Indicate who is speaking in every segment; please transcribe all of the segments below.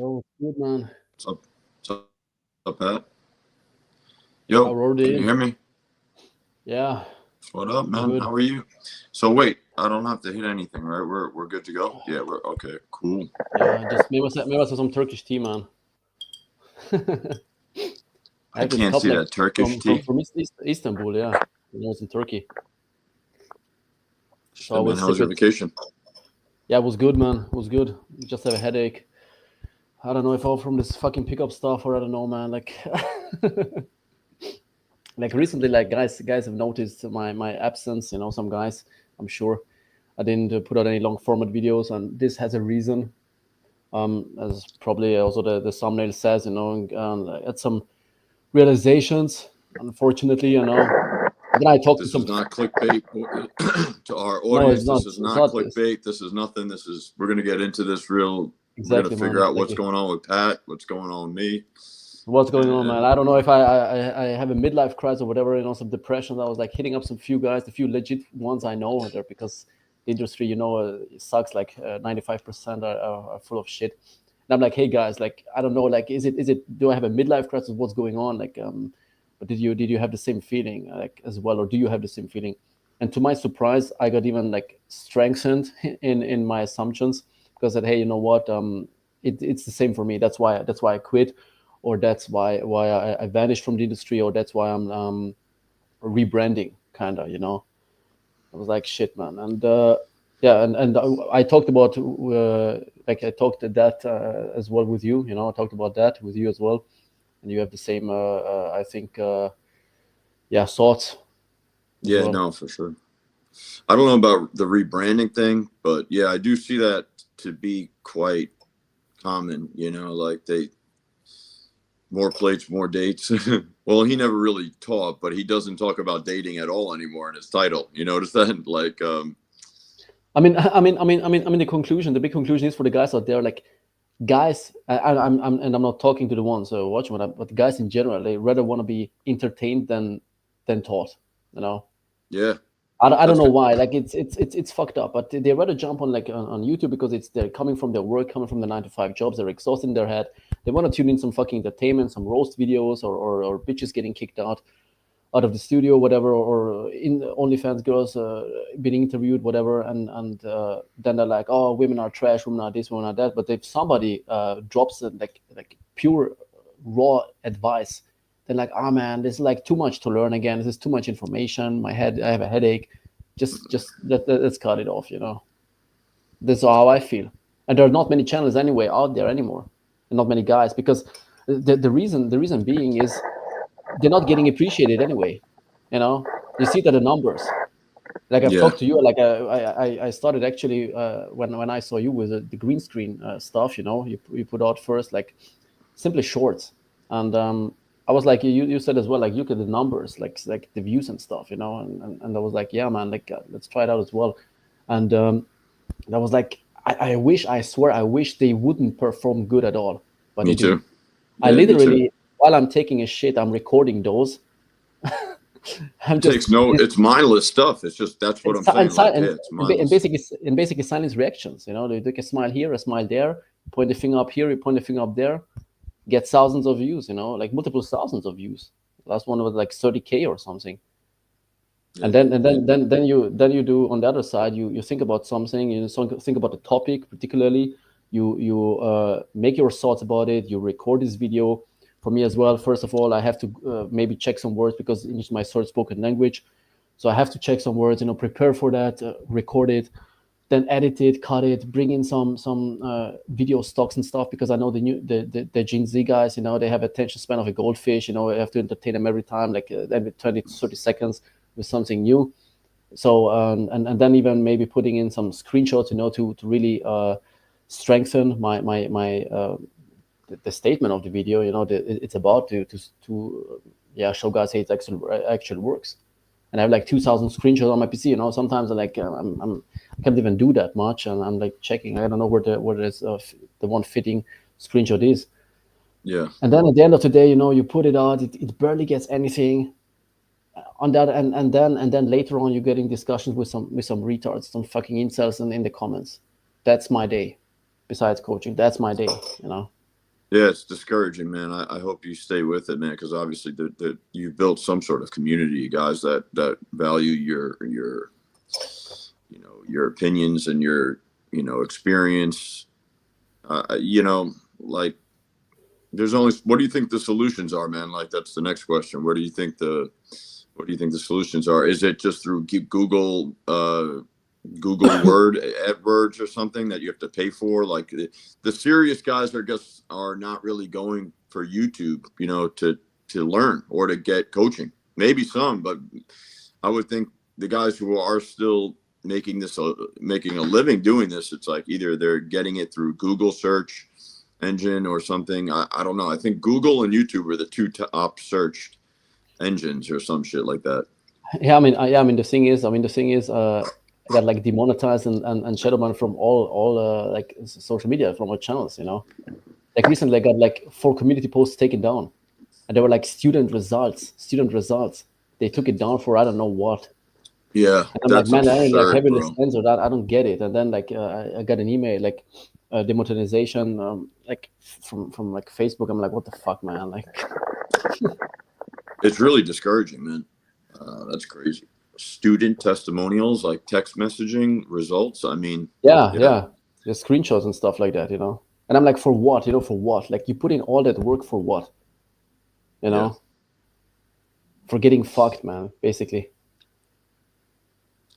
Speaker 1: Oh, good man.
Speaker 2: What's up? What's up, Pat? Yo, can you
Speaker 1: Already?
Speaker 2: hear me?
Speaker 1: Yeah,
Speaker 2: What up,
Speaker 1: I'm
Speaker 2: man?
Speaker 1: good.
Speaker 2: How are you? So wait, I don't have to hit anything, right? We're good to go. Yeah, we're okay. Cool.
Speaker 1: Yeah, just maybe some Turkish tea, man. I
Speaker 2: I
Speaker 1: have this
Speaker 2: can't
Speaker 1: cup
Speaker 2: see
Speaker 1: like
Speaker 2: that Turkish tea.
Speaker 1: from Istanbul. Yeah, it's in Turkey. So I
Speaker 2: Shit,
Speaker 1: will
Speaker 2: man. How
Speaker 1: sip
Speaker 2: was your
Speaker 1: it.
Speaker 2: vacation?
Speaker 1: Yeah, it was good, man. It was good. Just have a headache. I don't know if all from this fucking pickup stuff or I don't know, man. Like, like recently, like guys have noticed my absence. Some guys. I'm sure I didn't put out any long format videos, and this has a reason. As probably also the thumbnail says, I had some realizations, unfortunately, Then I talked to
Speaker 2: This is
Speaker 1: some.
Speaker 2: not clickbait to our
Speaker 1: No, it's
Speaker 2: audience.
Speaker 1: not.
Speaker 2: This is
Speaker 1: It's
Speaker 2: not
Speaker 1: not this.
Speaker 2: clickbait. This is nothing. We're gonna get into this real. We're gonna
Speaker 1: Exactly, man.
Speaker 2: figure out what's
Speaker 1: Exactly.
Speaker 2: going on with Pat, what's going on with me,
Speaker 1: What's going on, man?
Speaker 2: and
Speaker 1: I don't know if I have a midlife crisis or whatever, some depression. I was like hitting up some few guys, the few legit ones I know there because the industry, it sucks. Like 95% are full of shit. And I'm like, hey guys, like I don't know, like is it? Do I have a midlife crisis? What's going on? Like, but did you have the same feeling like as well, or do you have the same feeling? And to my surprise, I got even like strengthened in my assumptions because I said, hey, you know what? It's the same for me. That's why I quit, or that's why I vanished from the industry, or that's why I'm rebranding, kind of. I was like, shit, man, and yeah, and I talked about like I talked that as well with you. I talked about that with you as well, and you have the same, I think, yeah, thoughts as
Speaker 2: yeah,
Speaker 1: well.
Speaker 2: no, for sure. I don't know about the rebranding thing, but yeah, I do see that to be quite common. Like they more plates, more dates. Well, he never really taught, but he doesn't talk about dating at all anymore in his title. You notice that? Like,
Speaker 1: I mean, the big conclusion is for the guys out there, like guys, and I'm not talking to the ones watching, but guys in general, they rather want to be entertained than taught. You know,
Speaker 2: yeah,
Speaker 1: I don't
Speaker 2: that's
Speaker 1: know
Speaker 2: good.
Speaker 1: why. Like it's fucked up, but they rather jump on like on YouTube because they're coming from their work, coming from the 9 to 5 jobs. They're exhausted in their head. They want to tune in some fucking entertainment, some roast videos, or bitches getting kicked out of the studio, whatever, or in OnlyFans girls being interviewed, whatever, and then they're like, oh, women are trash, women are this, women are that. But if somebody drops like pure raw advice, then like, oh man, this is like too much to learn again. This is too much information. I have a headache. Just let's cut it off. This is how I feel. And there are not many channels anyway out there anymore, and not many guys because the reason being is they're not getting appreciated anyway. You see that the numbers. Like I've
Speaker 2: Yeah,
Speaker 1: talked to you, like I started actually when I saw you with the green screen stuff. You put out first like simply shorts, and I was like you said as well, like look at the numbers, like the views and stuff, and I was like, yeah, man, like let's try it out as well, and I was like, I swear, I wish they wouldn't perform good at all, but they
Speaker 2: me
Speaker 1: do.
Speaker 2: too.
Speaker 1: I
Speaker 2: Yeah, me too.
Speaker 1: literally, while I'm taking a shit, I'm recording those. I'm
Speaker 2: It takes
Speaker 1: just
Speaker 2: no. It's mindless stuff. It's just that's what
Speaker 1: and
Speaker 2: I'm
Speaker 1: si- and,
Speaker 2: saying.
Speaker 1: si-
Speaker 2: Like, yeah,
Speaker 1: and,
Speaker 2: it's
Speaker 1: and, ba- and
Speaker 2: mindless.
Speaker 1: basically and basically silence reactions. They take a smile here, a smile there, point the finger up here, you point the finger up there, get thousands of views. Like multiple thousands of views. Last one was like 30K or something.
Speaker 2: Yeah,
Speaker 1: And then you do on the other side. You think about something. Think about the topic particularly. You make your thoughts about it. You record this video. For me as well, first of all, I have to maybe check some words because English is my third spoken language. So I have to check some words, prepare for that, record it, then edit it, cut it, bring in some video stocks and stuff because I know the Gen Z guys, they have attention span of a goldfish. I have to entertain them every time, like every 20 to 30 seconds with something new. So and then even maybe putting in some screenshots, to really strengthen my the statement of the video. It's about to yeah, show guys, hey, it actually works. And I have like 2,000 screenshots on my PC. Sometimes I like I can't even do that much, and I'm like checking. I don't know where the one fitting screenshot is.
Speaker 2: yeah.
Speaker 1: And then at the end of the day, you put it out. It barely gets anything on that, and then later on, you're getting discussions with some retards, some fucking incels, in the comments. That's my day. Besides coaching, that's my day.
Speaker 2: Yeah, it's discouraging, man. I hope you stay with it, man, because obviously you've built some sort of community, guys, that value your your opinions and your experience. Like there's only what do you think the solutions are, man? Like that's the next question. What do you think the solutions are? Is it just through Google AdWords or something that you have to pay for? Like the serious guys are not really going for YouTube, to learn or to get coaching. Maybe some, but I would think the guys who are still making a living doing this, it's like either they're getting it through Google search engine or something. I don't know. I think Google and YouTube are the two top searched engines or some shit like that.
Speaker 1: Yeah, the thing is, I got like demonetized and shadow banned from all like social media from our channels. Like recently, I got like 4 community posts taken down, and they were like student results. They took it down for I don't know what.
Speaker 2: Yeah,
Speaker 1: and I'm like, man, I ain't like heavily censored. I don't get it. And then like I got an email like demonetization like from like Facebook. I'm like, what the fuck, man? Like,
Speaker 2: it's really discouraging, man. That's crazy. Student testimonials, like text messaging results. I mean,
Speaker 1: yeah, the screenshots and stuff like that, And I'm like, for what? For what? Like, you put in all that work for what? For getting fucked, man. Basically.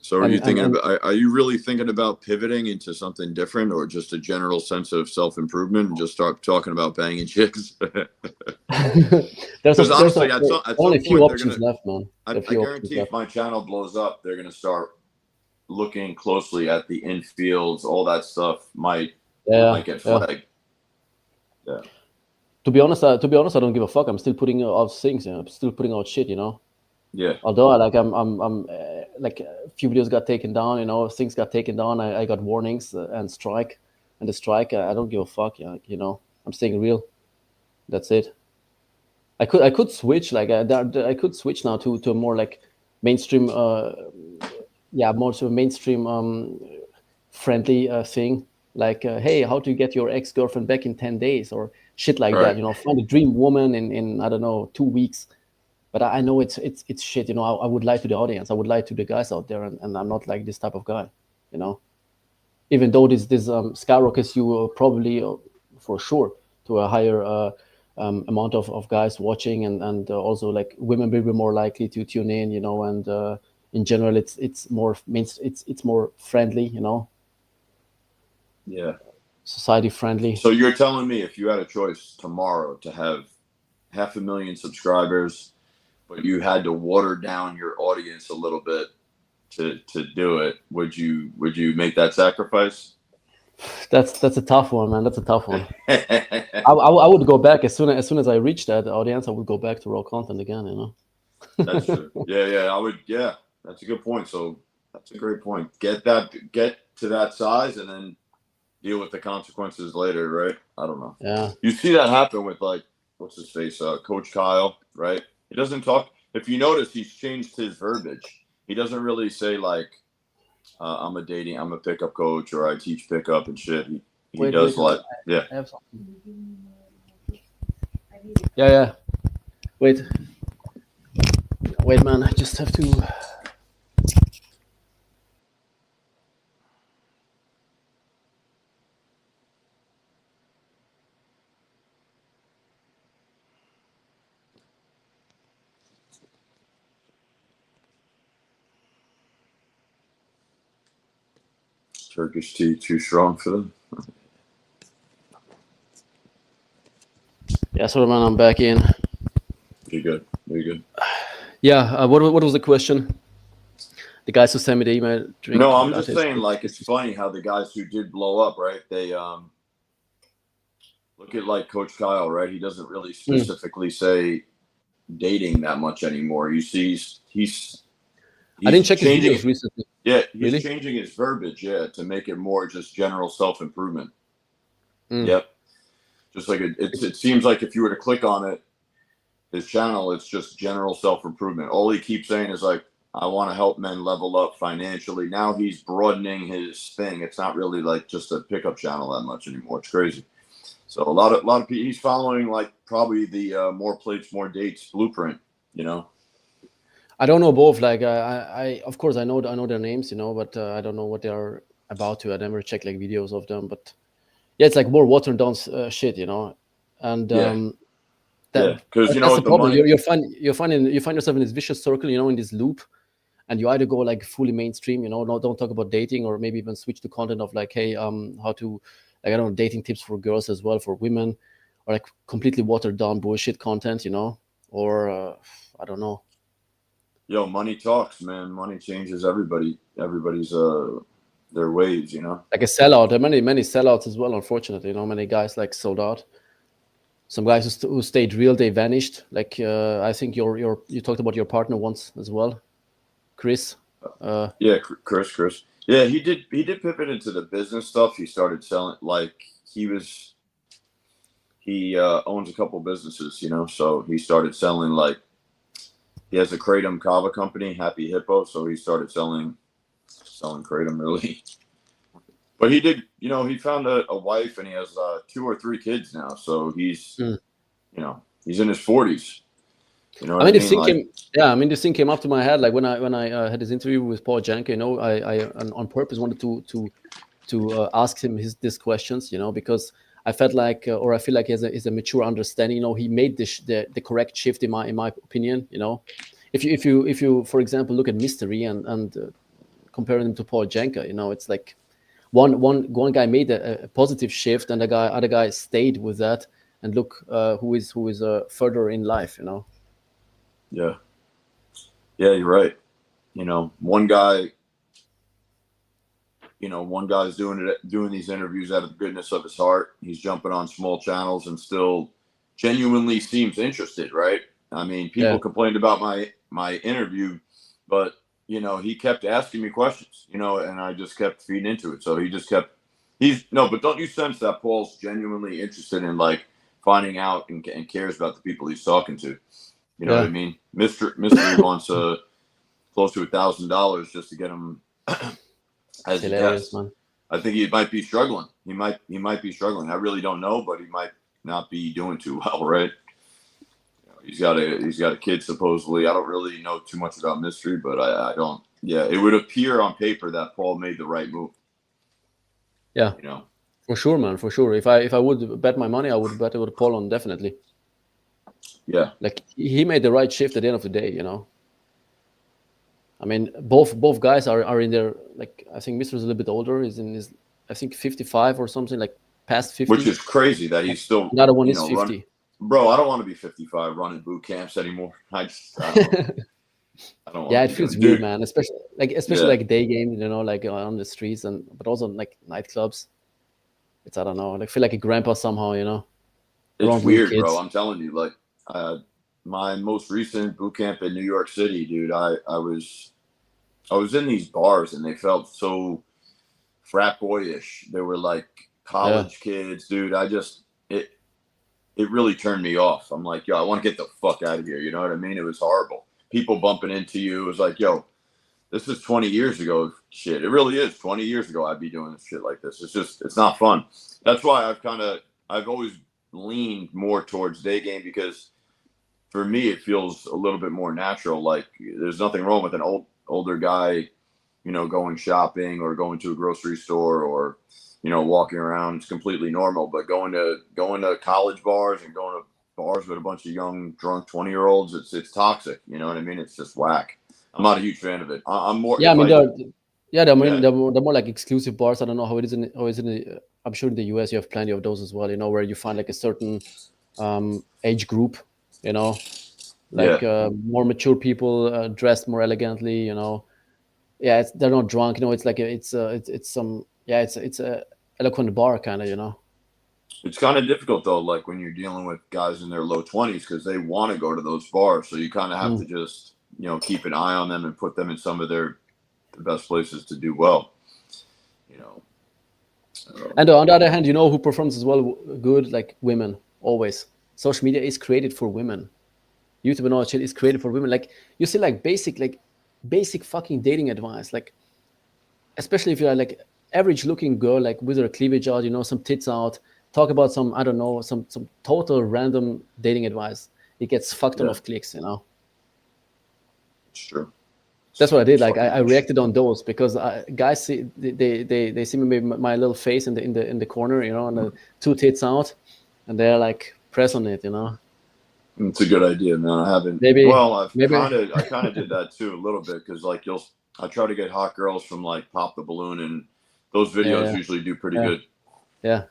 Speaker 2: So are you really thinking about pivoting into something different, or just a general sense of self-improvement and just start talking about banging chicks?
Speaker 1: There's only a few options left, man.
Speaker 2: I guarantee if my channel blows up, they're going to start looking closely at the infields. All that stuff might get flagged. Yeah.
Speaker 1: To be honest, I don't give a fuck. I'm still putting out things. I'm still putting out shit.
Speaker 2: Yeah.
Speaker 1: Although I'm like a few videos got taken down, things got taken down. I got warnings and strike, and the strike. I don't give a fuck. I'm staying real. That's it. I could switch like I could switch now to a more like mainstream, more sort of mainstream friendly thing. Like, hey, how to get your ex-girlfriend back in 10 days or shit like that. Find a dream woman in I don't know 2 weeks. But I know it's shit. I would lie to the audience. I would lie to the guys out there, and I'm not like this type of guy. Even though this skyrockets you probably for sure to a higher amount of guys watching, and also like women will be more likely to tune in. And in general, it's more it's more friendly.
Speaker 2: Yeah.
Speaker 1: Society friendly.
Speaker 2: So you're telling me if you had a choice tomorrow to have 500,000 subscribers, but you had to water down your audience a little bit to do it, would you make that sacrifice?
Speaker 1: That's a tough one, man. That's a tough one. I would go back as soon as I reach that audience. I would go back to raw content again.
Speaker 2: That's true. Yeah. I would. Yeah, that's a good point. So that's a great point. Get to that size, and then deal with the consequences later, right? I don't know.
Speaker 1: Yeah.
Speaker 2: You see that happen with like what's his face, Coach Kyle, right? He doesn't talk. If you notice, he's changed his verbiage. He doesn't really say like, I'm a pickup coach, or I teach pickup and shit. He does like, yeah.
Speaker 1: Yeah. Wait, man. I just have to.
Speaker 2: Turkish tea too strong for them.
Speaker 1: Yeah, sorry, man. I'm back in.
Speaker 2: You're good.
Speaker 1: Yeah. What was the question? The guys who sent me the email.
Speaker 2: No, I'm just saying, like, it's funny how the guys who did blow up, right? They look at like Coach Kyle, right? He doesn't really specifically say dating that much anymore. You see, he's
Speaker 1: I didn't check his videos recently.
Speaker 2: Yeah, he's changing his verbiage, to make it more just general self-improvement. Yep. Just like it seems like if you were to click on it, his channel, it's just general self-improvement. All he keeps saying is like, I want to help men level up financially. Now he's broadening his thing. It's not really like just a pickup channel that much anymore. It's crazy. So a lot of people, he's following like probably the more plates, more dates blueprint.
Speaker 1: I don't know both. Like I of course I know their names, but I don't know what they are about to. I never check like videos of them, but yeah, it's like more watered down shit, and
Speaker 2: Yeah, yeah.
Speaker 1: that
Speaker 2: Because
Speaker 1: that's the
Speaker 2: the
Speaker 1: problem.
Speaker 2: money.
Speaker 1: You find yourself in this vicious circle, in this loop, and you either go like fully mainstream, no, don't talk about dating, or maybe even switch to content of like, hey, how to, like, I don't know, dating tips for girls as well, for women, or like completely watered down bullshit content, or I don't know.
Speaker 2: Yo, money talks, man. Money changes everybody. Everybody's their ways.
Speaker 1: Like a sellout. There are many sellouts as well, unfortunately. Many guys like sold out. Some guys who stayed real, they vanished. Like I think you talked about your partner once as well, Chris.
Speaker 2: Yeah, Chris. Yeah, he did pivot into the business stuff. He started selling, like he owns a couple businesses, so he started selling, like, he has a kratom kava company, Happy Hippo, so he started selling kratom, really. But he did, he found a wife, and he has 2 or 3 kids now, so he's he's in his 40s. You know what I mean?
Speaker 1: This thing this thing came up to my head, like when I had this interview with Paul Janke. I on purpose wanted to ask him these questions, because I felt like, or I feel like he has a mature understanding. He made the correct shift in my opinion. If you for example look at Mystery and comparing him to Paul Janke, it's like one guy made a positive shift, and the other guy stayed with that. And look, who is further in life,
Speaker 2: Yeah, you're right. One guy. One guy's doing these interviews out of the goodness of his heart. He's jumping on small channels and still genuinely seems interested, right? I mean, people complained about my interview, but he kept asking me questions, and I just kept feeding into it. So but don't you sense that Paul's genuinely interested in, like, finding out and cares about the people he's talking to? You know what I mean? Mystery wants close to $1,000 just to get him as a guest. Man. I think he might be struggling. He might be struggling. I really don't know, but he might not be doing too well, right? He's got a kid, supposedly. I don't really know too much about Mystery, but I don't. Yeah, it would appear on paper that Paul made the right move.
Speaker 1: Yeah, for sure, man, for sure. If I would bet my money, I would bet it with Paul on, definitely.
Speaker 2: Yeah,
Speaker 1: like he made the right shift at the end of the day. I mean, both guys are in their, like, I think Mystery's a little bit older. He's in his, I think, 55 or something, like past 50.
Speaker 2: Which is crazy that he's still.
Speaker 1: Another one is 50.
Speaker 2: Bro, I don't want to be 55 running boot camps anymore. I don't
Speaker 1: yeah, it feels weird, man. Especially like day games, like on the streets, but also like nightclubs. It's, I don't know. I feel like a grandpa somehow,
Speaker 2: It's weird, bro. I'm telling you, like, my most recent boot camp in New York City, dude. I was in these bars, and they felt so frat boyish. They were like college kids, dude. It really turned me off. I'm like, yo, I want to get the fuck out of here. You know what I mean? It was horrible. People bumping into you. It was like, yo, this is 20 years ago. Shit, it really is. 20 years ago, I'd be doing shit like this. It's not fun. That's why I've always leaned more towards day game, because for me, it feels a little bit more natural. Like, there's nothing wrong with an older guy, going shopping or going to a grocery store or, walking around. It's completely normal. But going to college bars and going to bars with a bunch of young, drunk 20-year-olds, it's toxic. You know what I mean? It's just whack. I'm not a huge fan of it. I'm more.
Speaker 1: Yeah, I mean, they're more like exclusive bars. I don't know how it is in I'm sure in the US you have plenty of those as well. Where you find like a certain age group. Like more mature people, dressed more elegantly. They're not drunk. It's like it's a eloquent bar kind of.
Speaker 2: It's kind of difficult though, like when you're dealing with guys in their low 20s, because they want to go to those bars. So you kind of have to just keep an eye on them and put them in some of the best places to do well.
Speaker 1: And on the other hand, who performs as well good? Like women, always. Social media is created for women. YouTube and all that shit is created for women. Like, you see, like basic fucking dating advice. Like, especially if you're like average looking girl, like with her cleavage out, some tits out, talk about some, I don't know, some total random dating advice, it gets fucked ton
Speaker 2: Yeah.
Speaker 1: of clicks, you know.
Speaker 2: It's true.
Speaker 1: That's what I did. Like
Speaker 2: Fucking
Speaker 1: I reacted on those because guys see they see me my little face in the corner, you know, and the two tits out, and they're like press on it, you know.
Speaker 2: It's a good idea, man. I haven't.
Speaker 1: Maybe
Speaker 2: Well, I
Speaker 1: maybe
Speaker 2: kind of did that too a little bit because like I try to get hot girls from like Pop the Balloon, and those videos
Speaker 1: yeah
Speaker 2: usually do pretty
Speaker 1: yeah
Speaker 2: good.
Speaker 1: yeah.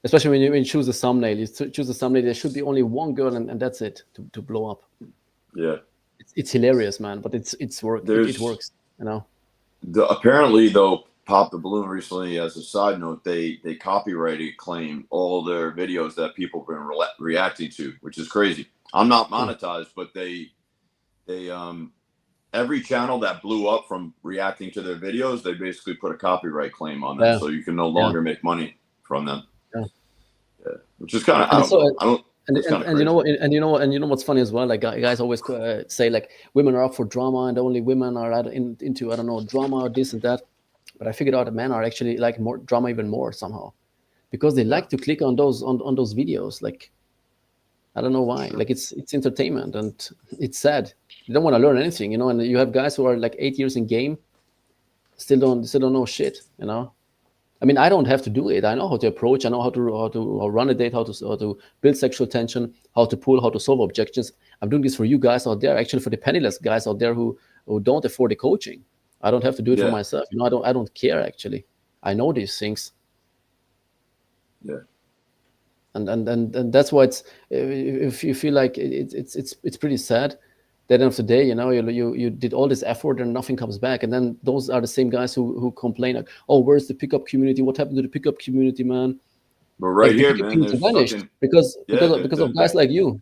Speaker 1: Especially when you choose a thumbnail, choose a thumbnail. There should be only one girl, and that's it to blow up.
Speaker 2: Yeah.
Speaker 1: It's hilarious, man. But it's it
Speaker 2: There's
Speaker 1: works, you know.
Speaker 2: apparently though Pop the Balloon recently, as a side note, they copyrighted claimed all their videos that people have been reacting to, which is crazy. I'm not monetized, but they every channel that blew up from reacting to their videos, they basically put a copyright claim on them,
Speaker 1: Yeah
Speaker 2: so you can no
Speaker 1: yeah
Speaker 2: longer make money from them.
Speaker 1: yeah.
Speaker 2: Yeah. Which is kind of, I
Speaker 1: And
Speaker 2: don't
Speaker 1: so
Speaker 2: know. I don't.
Speaker 1: and,
Speaker 2: It's kind of
Speaker 1: and you
Speaker 2: crazy.
Speaker 1: know what and you know what's funny as well, like guys always say like women are up for drama and only women are into I don't know drama or this and that, but I figured out that men are actually like more drama even more somehow because they
Speaker 2: Yeah,
Speaker 1: like to click on those videos. Like I don't know
Speaker 2: it's
Speaker 1: why.
Speaker 2: true.
Speaker 1: Like it's entertainment and it's sad. You don't want to learn anything, you know, and you have guys who are like 8 years in game still don't know shit, you know. I mean, I don't have to do it. I know how to approach. I know how to run a date, how to build sexual tension, how to pull, how to solve objections. I'm doing this for you guys out there, actually for the penniless guys out there who don't afford the coaching. I don't have to do it for
Speaker 2: Yeah,
Speaker 1: myself. You know, I don't care actually. I know these things,
Speaker 2: yeah,
Speaker 1: and that's why it's if you feel like it's pretty sad. At the end of the day, you know, you did all this effort and nothing comes back, and then those are the same guys who complain like, oh, where's the pickup community? What happened to the pickup community, man?
Speaker 2: but right
Speaker 1: Like the
Speaker 2: here,
Speaker 1: pickup
Speaker 2: man,
Speaker 1: community
Speaker 2: there's
Speaker 1: vanished
Speaker 2: fucking
Speaker 1: because
Speaker 2: yeah.
Speaker 1: of guys like you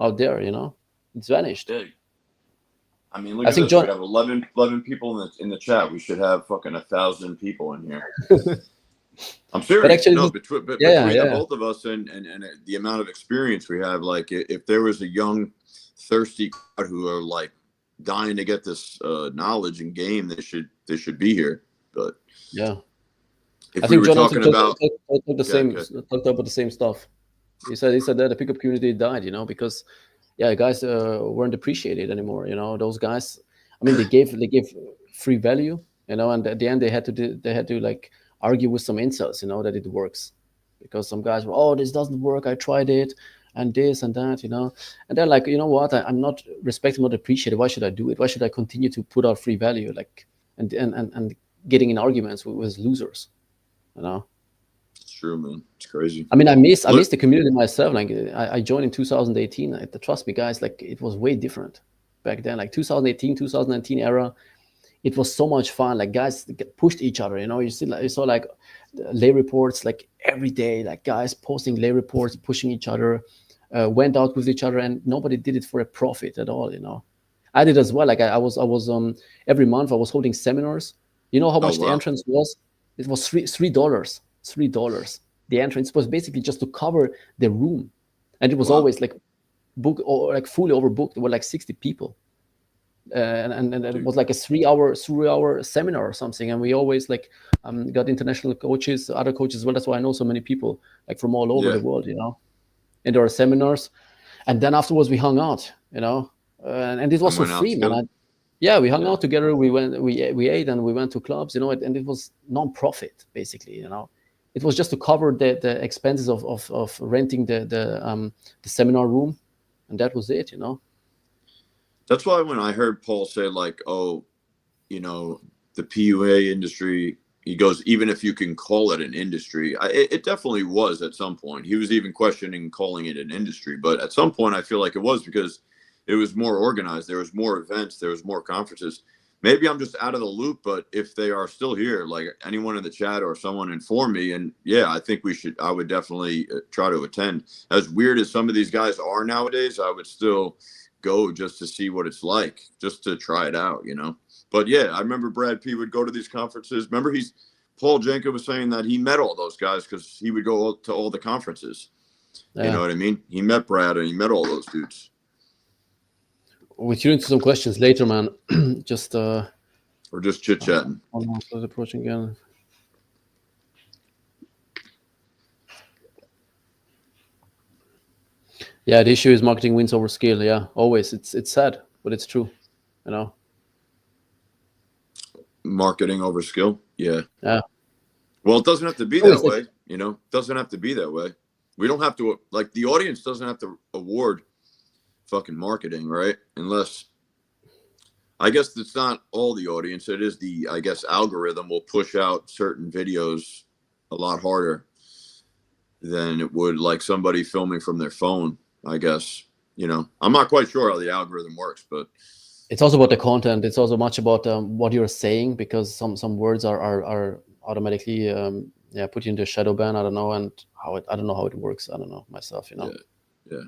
Speaker 1: out there, you know. It's vanished.
Speaker 2: Yeah. I mean, look
Speaker 1: I
Speaker 2: at
Speaker 1: think
Speaker 2: this. We
Speaker 1: John.
Speaker 2: have 11 people in the chat. We should have fucking 1,000 people in here. I'm
Speaker 1: But
Speaker 2: serious.
Speaker 1: actually
Speaker 2: No,
Speaker 1: this, yeah
Speaker 2: between the
Speaker 1: yeah
Speaker 2: both of us and the amount of experience we have, like if there was a young, thirsty crowd who are like dying to get this knowledge and game, they should be here. But
Speaker 1: yeah. I
Speaker 2: if we
Speaker 1: think
Speaker 2: were
Speaker 1: John also
Speaker 2: talking about,
Speaker 1: talked the same
Speaker 2: okay,
Speaker 1: talked about the same stuff. He said that the pickup community died, you know, because yeah, guys weren't appreciated anymore. You know, those guys. I mean, they gave free value, you know, and at the end they had to like argue with some insults, you know, that it works, because some guys were, oh, this doesn't work. I tried it, and this and that, you know, and they're like, you know what? I'm not respected, not appreciated. Why should I do it? Why should I continue to put out free value, like and getting in arguments with losers, you know?
Speaker 2: it's true, man. It's crazy.
Speaker 1: I mean, I miss
Speaker 2: Look,
Speaker 1: the community myself. Like, I joined in 2018. Trust me, guys, like it was way different back then. Like 2018, 2019 era, it was so much fun. Like guys pushed each other. You know, you saw like lay reports like every day. Like guys posting lay reports, pushing each other, went out with each other, and nobody did it for a profit at all. You know, I did as well. Like I was every month I was holding seminars. You know how
Speaker 2: oh
Speaker 1: much the
Speaker 2: wow,
Speaker 1: entrance was? It was $3. $3. The entrance was basically just to cover the room, and it was
Speaker 2: wow,
Speaker 1: always like book or like fully overbooked. There were like 60 people, and it
Speaker 2: dude,
Speaker 1: was like a 3 hour seminar or something. And we always like got international coaches, other coaches as well. That's why I know so many people like from all over
Speaker 2: yeah.
Speaker 1: the world, you know, in our seminars. And then afterwards we hung out, you know, and this was
Speaker 2: And
Speaker 1: for
Speaker 2: went out
Speaker 1: free, man.
Speaker 2: together.
Speaker 1: Yeah, we hung
Speaker 2: Yeah,
Speaker 1: out together. We ate, and we went to clubs, you know, and it was non-profit basically, you know. It was just to cover the expenses of renting the seminar room, and that was it, you know.
Speaker 2: that's why when I heard Paul say like, oh, you know, the PUA industry, he goes, even if you can call it an industry, it definitely was at some point. He was even questioning calling it an industry, but at some point I feel like it was because it was more organized. There was more events, there was more conferences. Maybe I'm just out of the loop, but if they are still here, like anyone in the chat or someone inform me. And yeah, I would definitely try to attend. As weird as some of these guys are nowadays, I would still go just to see what it's like, just to try it out, you know? But yeah, I remember Brad P would go to these conferences. Remember, Paul Jenka was saying that he met all those guys because he would go to all the conferences. You know
Speaker 1: Yeah.
Speaker 2: what I mean? He met Brad and he met all those dudes.
Speaker 1: We'll tune into some questions later, man. Just
Speaker 2: Or just chit chatting.
Speaker 1: almost approaching again. Yeah, the issue is marketing wins over skill. Yeah, always. It's sad, but it's true. You know.
Speaker 2: Marketing over skill. Yeah.
Speaker 1: Yeah.
Speaker 2: Well, it doesn't have to be
Speaker 1: Always
Speaker 2: that
Speaker 1: like
Speaker 2: way. You know, it doesn't have to be that way. We don't have to, like, the audience doesn't have to award fucking marketing, right? Unless, I guess it's not all the audience. It is the, I guess, algorithm will push out certain videos a lot harder than it would like somebody filming from their phone, I guess. You know, I'm not quite sure how the algorithm works, but
Speaker 1: it's also about the content. It's also much about what you're saying, because some words are automatically yeah, put you into a shadow ban. I don't know, and I don't know how it works. I don't know myself. You know.
Speaker 2: yeah, yeah.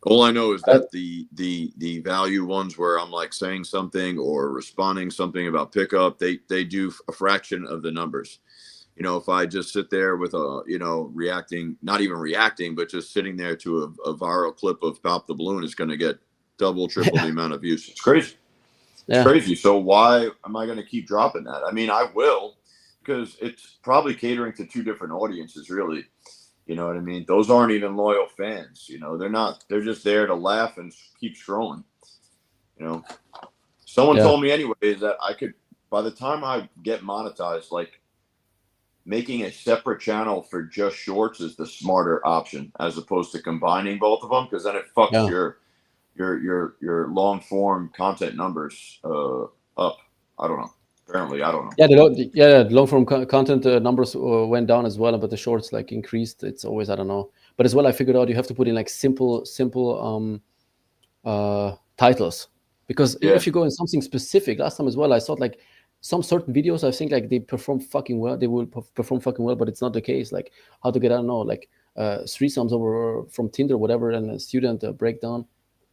Speaker 2: All I know is
Speaker 1: Uh,
Speaker 2: that the value ones where I'm like saying something or responding something about pickup, they do a fraction of the numbers. You know, if I just sit there with a, you know, reacting, not even reacting, but just sitting there to a viral clip of Pop the Balloon, is going to get double, triple the amount of views. It's crazy. It's
Speaker 1: yeah,
Speaker 2: crazy. So why am I going to keep dropping that? I mean, I will, because it's probably catering to two different audiences, really. You know what I mean? Those aren't even loyal fans. You know, they're not. They're just there to laugh and keep scrolling. You know, someone
Speaker 1: yeah,
Speaker 2: told me anyways that I could, by the time I get monetized, like making a separate channel for just shorts is the smarter option as opposed to combining both of them, because then it fucks
Speaker 1: yeah.
Speaker 2: your long form content numbers up. I don't know. Apparently, I don't know.
Speaker 1: Yeah, the long form content numbers went down as well, but the shorts like increased. It's always, I don't know. But as well, I figured out you have to put in like simple titles, because
Speaker 2: Yeah,
Speaker 1: if you go in something specific, last time as well, I thought like some certain videos, I think like they perform fucking well. They will perform fucking well, but it's not the case. Like how to get, I don't know, like threesomes over from Tinder, whatever, and a student breakdown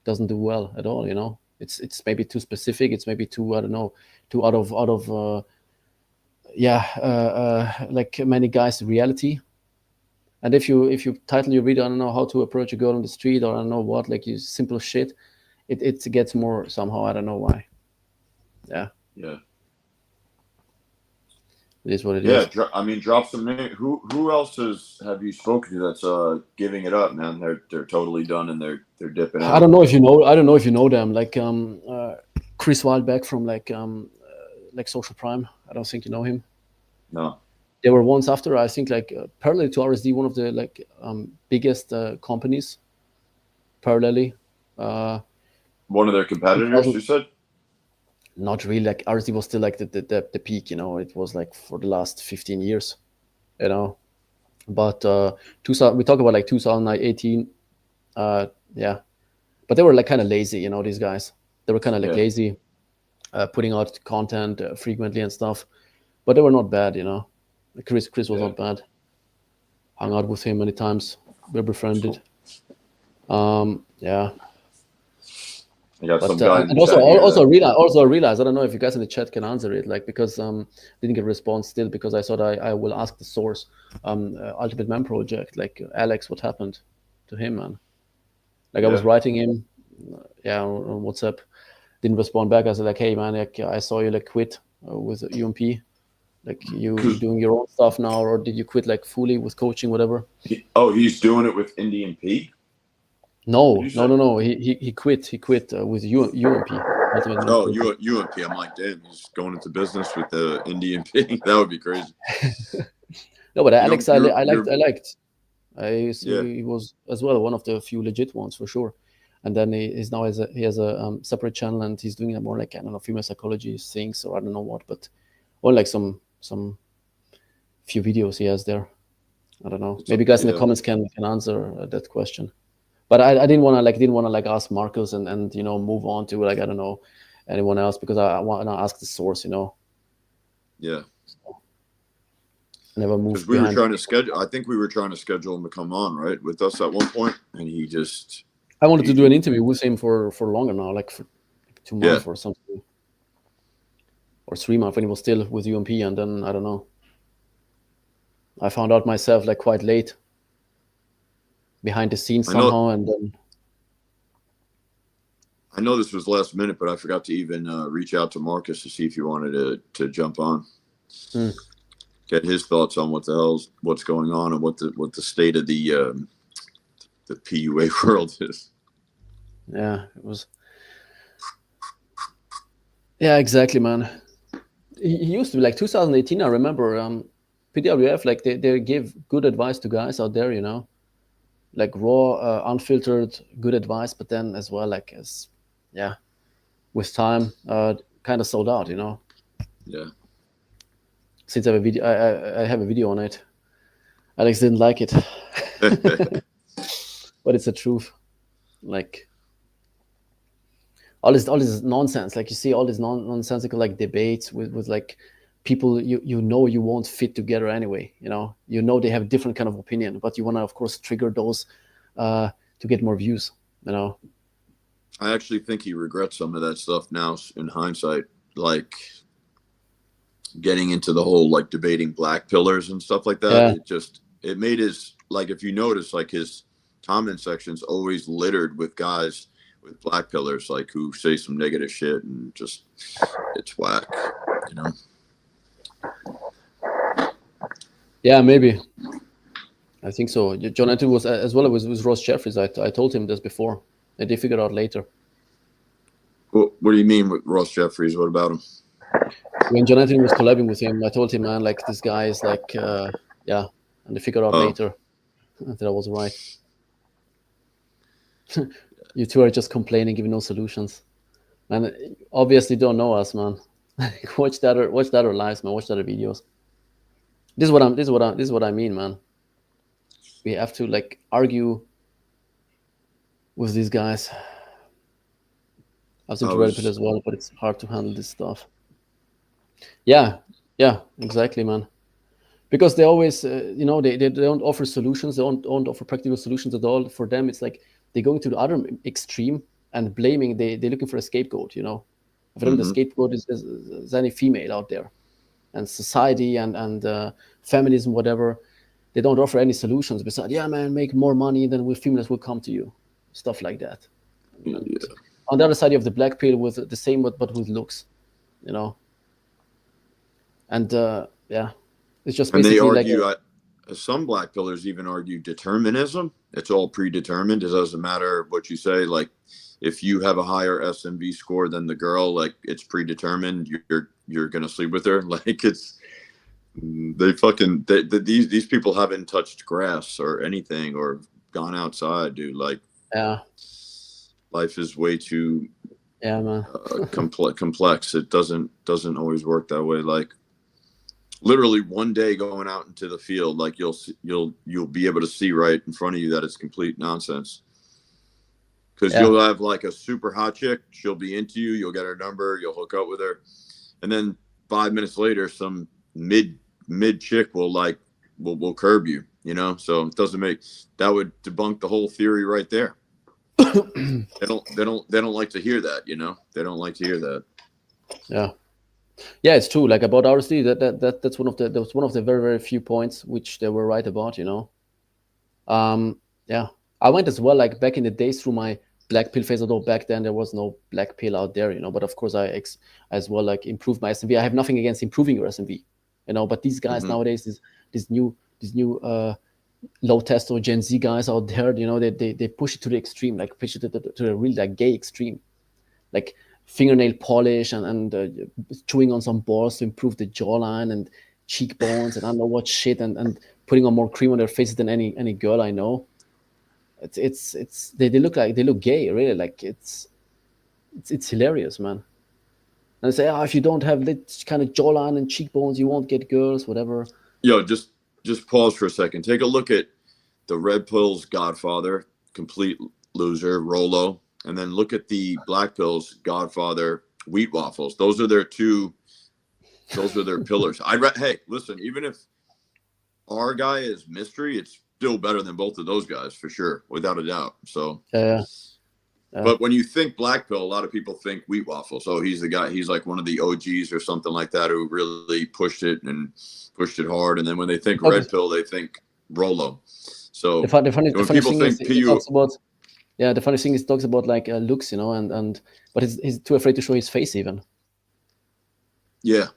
Speaker 1: doesn't do well at all. You know, it's maybe too specific. It's maybe too, I don't know, too out of yeah, like many guys reality. And if you title your video, I don't know, how to approach a girl on the street, or I don't know what, like you simple shit, it gets more somehow. I don't know why. Yeah,
Speaker 2: yeah,
Speaker 1: it is what it
Speaker 2: yeah.
Speaker 1: is.
Speaker 2: I mean, drop some name. Who else have you spoken to that's giving it up, man? They're totally done and they're dipping
Speaker 1: I
Speaker 2: out.
Speaker 1: don't know if you know. I don't know if you know them. Like Chris Wildback from like Social Prime. I don't think you know him.
Speaker 2: No,
Speaker 1: They were once after, I think, like parallel to RSD, one of the like biggest companies parallelly. Uh,
Speaker 2: one of their competitors.
Speaker 1: 2000,
Speaker 2: You said.
Speaker 1: not really, like RSD was still like the peak. You know, it was like for the last 15 years. You know, but 2000, we talk about like 2018. Yeah, but they were like kind of lazy. You know, these guys. They were kind of like
Speaker 2: Yeah,
Speaker 1: lazy, putting out content frequently and stuff. But they were not bad. You know, Chris was
Speaker 2: yeah.
Speaker 1: not bad. Hung out with him many times. We're befriended.
Speaker 2: So
Speaker 1: Yeah,
Speaker 2: I got
Speaker 1: but
Speaker 2: some guy in
Speaker 1: and
Speaker 2: the chat here
Speaker 1: also
Speaker 2: that.
Speaker 1: realize, I don't know if you guys in the chat can answer it, like, because didn't get a response still, because I thought I will ask the source. Ultimate Man Project, like Alex, what happened to him, man? Like I was
Speaker 2: Yeah.
Speaker 1: writing him, yeah, on WhatsApp, didn't respond back. I said like, hey man, like I saw you like quit with UMP, like you doing your own stuff now, or did you quit like fully with coaching, whatever?
Speaker 2: He's doing it with Indian P. Did you
Speaker 1: No, no,
Speaker 2: say?
Speaker 1: no, no. He quit. He quit with UMP, Ultimate Man
Speaker 2: Oh,
Speaker 1: Project.
Speaker 2: UMP. I'm like, damn, he's going into business with the Indian P. That would be crazy.
Speaker 1: No, but
Speaker 2: You know,
Speaker 1: Alex,
Speaker 2: you're
Speaker 1: I liked.
Speaker 2: yeah,
Speaker 1: He was as well one of the few legit ones for sure. And then he's now he has a separate channel, and he's doing a more like, I don't know, female psychology things, or I don't know what, but or like some few videos he has there. I don't know. Maybe guys in the
Speaker 2: yeah.
Speaker 1: comments can answer that question. But I didn't want to like ask Marcus and move on to like, I don't know, anyone else, because I want to ask the source.
Speaker 2: Yeah.
Speaker 1: I never
Speaker 2: Because
Speaker 1: moved
Speaker 2: we were
Speaker 1: behind.
Speaker 2: trying to schedule. I think we were trying to schedule him to come on right with us at one point, and he just
Speaker 1: I wanted to do an
Speaker 2: he
Speaker 1: interview with him for longer now, like for 2 months
Speaker 2: yeah.
Speaker 1: or something, or 3 months, when he was still with UMP, and then I don't know. I found out myself like quite late, behind the scenes
Speaker 2: I know
Speaker 1: somehow, and then
Speaker 2: I know this was last minute, but I forgot to even reach out to Marcus to see if he wanted to jump on,
Speaker 1: hmm,
Speaker 2: get his thoughts on what's going on and what the state of the PUA world is.
Speaker 1: Yeah, it was. Yeah, exactly, man. He used to be like 2018. I remember PWF, like they give good advice to guys out there, like raw, unfiltered, good advice. But then as well, like as yeah, with time, kind of sold out,
Speaker 2: Yeah.
Speaker 1: Since I have a video, I have a video on it. Alex didn't like it, but it's the truth. Like all this nonsense. Like you see all these nonsensical like debates with like people you won't fit together anyway. They have different kind of opinion, but you want to of course trigger those to get more views.
Speaker 2: I actually think he regrets some of that stuff now in hindsight, like getting into the whole like debating black pillars and stuff like that.
Speaker 1: Yeah,
Speaker 2: It made his, like, if you notice, like his comment section's always littered with guys with black pillars, like who say some negative shit, and just it's whack, you know.
Speaker 1: yeah, maybe. I think so. Jonathan was as well as with Ross Jeffries. I told him this before, and they figured out later.
Speaker 2: What do you mean with Ross Jeffries? What about him?
Speaker 1: When Jonathan was collabing with him, I told him, man, like this guy is like, yeah, and they figured out later that I was right. You two are just complaining, giving no solutions, man. Obviously, don't know us, man. Watch the other lives, man. Watch the other videos. This is what I mean, man. We have to like argue with these guys. I've seen Red Pill as well, but it's hard to handle this stuff. Yeah, exactly, man. Because they always, they don't offer solutions. They don't offer practical solutions at all. For them, it's like they're going to the other extreme and blaming. They're looking for a scapegoat. For them, the scapegoat is any female out there, and society and feminism, whatever. They don't offer any solutions besides, yeah, man, make more money, then females will come to you, stuff like that.
Speaker 2: Yeah.
Speaker 1: On the other side, you have the black pill with the same, but with looks, and yeah. It's just
Speaker 2: basically, and they argue. Some black pillars even argue determinism. It's all predetermined. It doesn't matter what you say. Like, if you have a higher SMV score than the girl, like it's predetermined. You're gonna sleep with her. Like it's these people haven't touched grass or anything or gone outside, dude. Like,
Speaker 1: yeah,
Speaker 2: life is way too
Speaker 1: man
Speaker 2: complex. It doesn't always work that way. Like, literally one day going out into the field, like you'll be able to see right in front of you that it's complete nonsense. Because you'll have like a super hot chick, she'll be into you, you'll get her number, you'll hook up with her, and then 5 minutes later, some mid chick will curb you. So it doesn't that would debunk the whole theory right there. They don't like to hear that. They don't like to hear that.
Speaker 1: Yeah, it's true. Like about RSD, that's one of the very, very few points which they were right about. Yeah, I went as well, like back in the days, through my black pill phase. Although back then there was no black pill out there, But of course, I as well like improved my SMV. I have nothing against improving your SMV, But these guys nowadays, these new low testo Gen Z guys out there, they push it to the extreme, like push it to the real like gay extreme, like fingernail polish and chewing on some balls to improve the jawline and cheekbones and I don't know what shit and putting on more cream on their faces than any girl I know. They look gay, really. Like it's hilarious, man. And they say, if you don't have that kind of jawline and cheekbones, you won't get girls, whatever.
Speaker 2: Yo, just pause for a second. Take a look at the Red Pill's Godfather, complete loser, Rolo. And then look at the Black Pill's Godfather, Wheat Waffles. Those are their pillars. Hey, listen, even if our guy is mystery, it's still better than both of those guys for sure, without a doubt. So, but when you think Black Pill, a lot of people think Wheat Waffles. Oh, he's the guy. He's like one of the OGs or something like that who really pushed it hard. And then when they think Red Pill, they think Rolo. So
Speaker 1: the funny thing is, he talks about. Yeah, the funny thing is, he talks about like looks, but he's too afraid to show his face even.
Speaker 2: Yeah.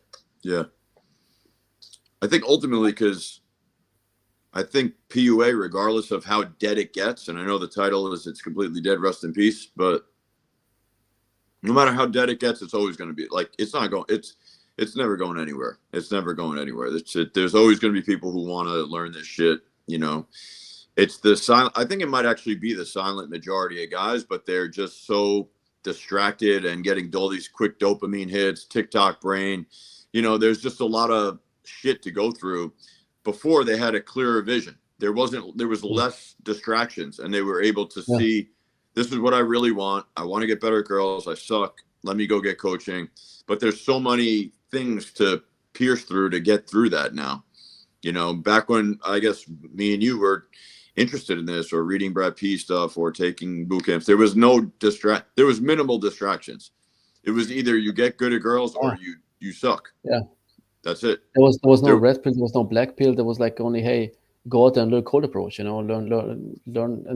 Speaker 2: I think ultimately because I think PUA, regardless of how dead it gets, and I know the title is "It's Completely Dead, Rest in Peace," but no matter how dead it gets, it's always going to be like it's not going. It's never going anywhere. It's never going anywhere. There's always going to be people who want to learn this shit. You know, it's the silent. I think it might actually be the silent majority of guys, but they're just so distracted and getting all these quick dopamine hits, TikTok brain. You know, there's just a lot of shit to go through. Before they had a clearer vision. There was less distractions, and they were able to see, this is what I really want. I want to get better at girls. I suck. Let me go get coaching. But there's so many things to pierce through to get through that now. You know, back when I guess me and you were interested in this or reading R.I.P stuff or taking boot camps, there was there was minimal distractions. It was either you get good at girls or you suck.
Speaker 1: Yeah.
Speaker 2: That's it.
Speaker 1: There was no red pill, there was no black pill. There was like only, hey, go out and learn cold approach, you know, learn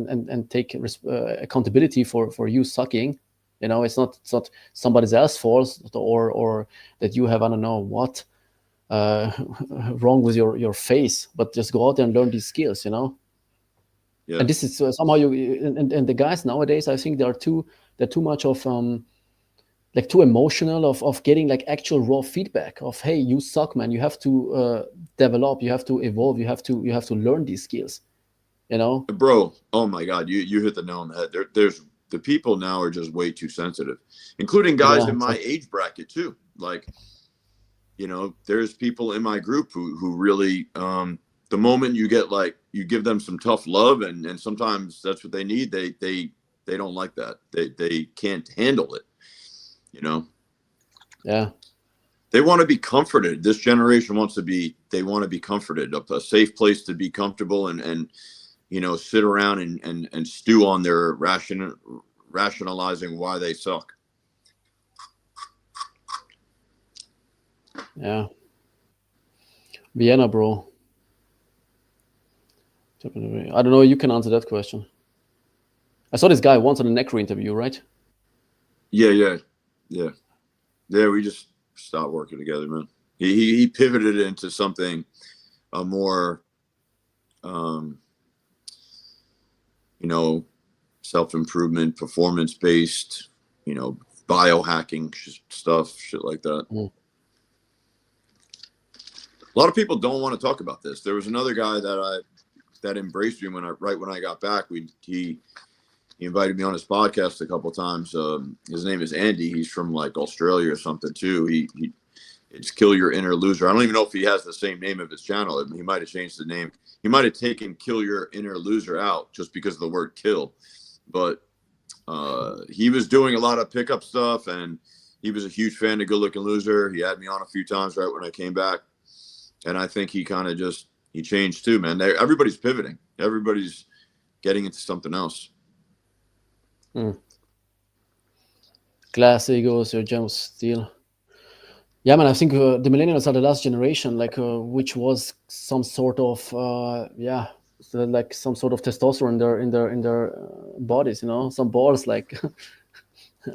Speaker 1: and take accountability for you sucking. You know, it's not somebody else's fault or that you have, I don't know what wrong with your face, but just go out there and learn these skills, you know. Yeah. And this is somehow and the guys nowadays, I think they're too much of like too emotional of getting like actual raw feedback of, hey, you suck, man. You have to develop, you have to evolve, you have to learn these skills, you know.
Speaker 2: Bro, oh my God, you hit the nail on the head. There's the people now are just way too sensitive, including guys in my age bracket too. Like, you know, there's people in my group who really the moment you get like you give them some tough love and sometimes that's what they need, they don't like that. They can't handle it. You know,
Speaker 1: yeah,
Speaker 2: they want to be comforted. This generation they want to be comforted, a safe place to be comfortable and you know, sit around and stew on their rationalizing why they suck.
Speaker 1: Yeah, Vienna, bro. I don't know. You can answer that question. I saw this guy once on a Necro interview, right?
Speaker 2: Yeah. We just stopped working together, man. He pivoted into something more, you know, self-improvement, performance-based, you know, biohacking stuff, shit like that. A lot of people don't want to talk about this. There was another guy that embraced me right when I got back. He invited me on his podcast a couple of times. His name is Andy. He's from like Australia or something too. It's Kill Your Inner Loser. I don't even know if he has the same name of his channel. He might have changed the name. He might have taken Kill Your Inner Loser out just because of the word kill. But he was doing a lot of pickup stuff, and he was a huge fan of Good Looking Loser. He had me on a few times right when I came back. And I think he kind of he changed too, man. Everybody's pivoting. Everybody's getting into something else.
Speaker 1: Glass egos, your gem of steel. Yeah, man, I think the millennials are the last generation, like which was some sort of like some sort of testosterone in their bodies, you know, some balls. Like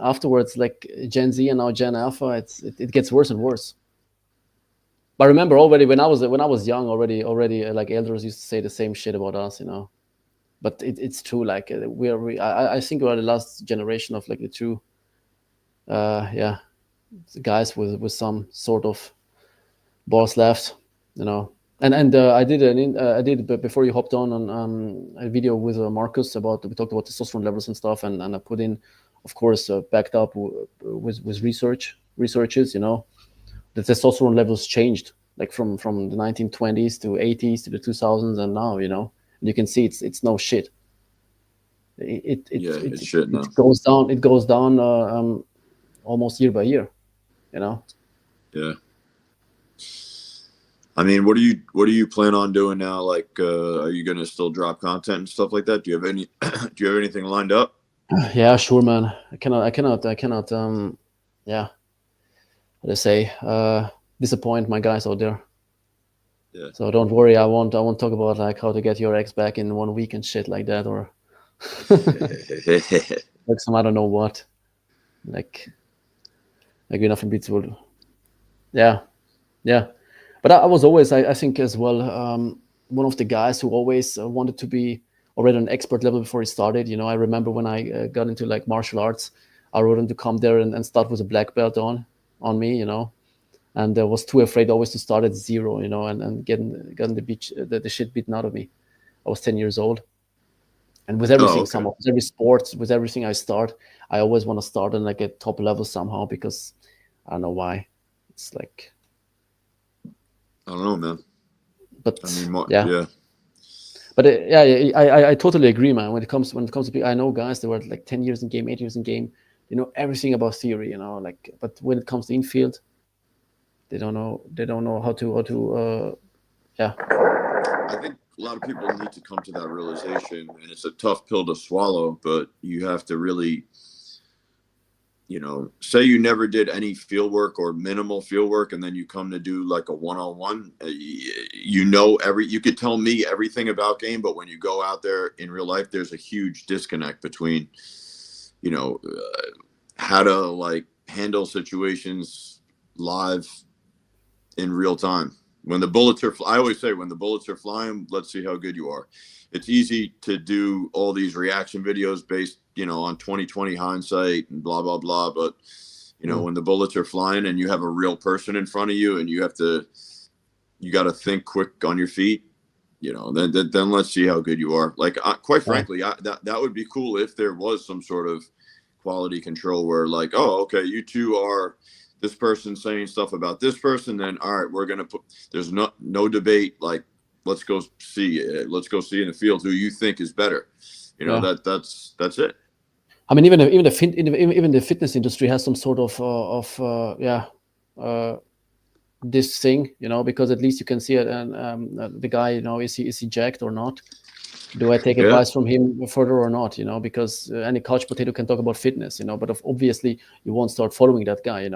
Speaker 1: afterwards, like Gen Z and now Gen Alpha, it gets worse and worse. But I remember already when I was young, already like elders used to say the same shit about us, you know. But it's true. Like I think we're the last generation of like the true, guys with some sort of balls left, you know. And I did before you hopped on a video with Marcus about, we talked about testosterone levels and stuff, and I put in, of course, backed up with researches, you know. The testosterone levels changed like from the 1920s to 80s to the 2000s and now, you know. You can see it's no shit. It
Speaker 2: shit now.
Speaker 1: It goes down almost year by year, you know.
Speaker 2: Yeah. I mean, what do you plan on doing now? Like, are you gonna still drop content and stuff like that? Do you have anything lined up?
Speaker 1: Yeah, sure, man. I cannot yeah, how to say, disappoint my guys out there.
Speaker 2: Yeah.
Speaker 1: So don't worry, I won't talk about like how to get your ex back in 1 week and shit like that, or like some I don't know what. Like nothing beats wood. Yeah. But I was always, I think as well, one of the guys who always wanted to be already an expert level before he started. I remember when I got into like martial arts, I wrote him to come there and start with a black belt on me, and I was too afraid always to start at zero, and getting the shit beaten out of me. I was 10 years old. And with
Speaker 2: Oh,
Speaker 1: everything,
Speaker 2: okay.
Speaker 1: somehow, with every sport, with everything I start, I always want to start on like a top level somehow, because I don't know why. It's like,
Speaker 2: I don't know, man. I
Speaker 1: but
Speaker 2: mean,
Speaker 1: yeah,
Speaker 2: yeah.
Speaker 1: but yeah, I totally agree, man. When it comes to people, I know guys that were like 10 years in game, 8 years in game. They know everything about theory, like, but when it comes to infield, they don't know how to yeah.
Speaker 2: I think a lot of people need to come to that realization, and it's a tough pill to swallow, but you have to really, say you never did any field work or minimal field work, and then you come to do like a one-on-one. You could tell me everything about game, but when you go out there in real life, there's a huge disconnect between, you know, how to like handle situations live in real time. When the bullets are, I always say, when the bullets are flying, let's see how good you are. It's easy to do all these reaction videos based, on 2020 hindsight and blah, blah, blah. But,
Speaker 1: Mm.
Speaker 2: when the bullets are flying and you have a real person in front of you and you got to think quick on your feet, then let's see how good you are. Like, quite
Speaker 1: Yeah,
Speaker 2: frankly, that would be cool if there was some sort of quality control where like, oh, okay, you two are this person saying stuff about this person, then all right, we're gonna put. There's no debate. Like, let's go see in the field who you think is better.
Speaker 1: yeah.
Speaker 2: That's it.
Speaker 1: I mean, even the fitness industry has some sort of yeah, uh, this thing, because at least you can see it, and the guy, is he jacked or not? Do I take
Speaker 2: Yeah,
Speaker 1: advice from him further or not? Because any couch potato can talk about fitness, but obviously you won't start following that guy.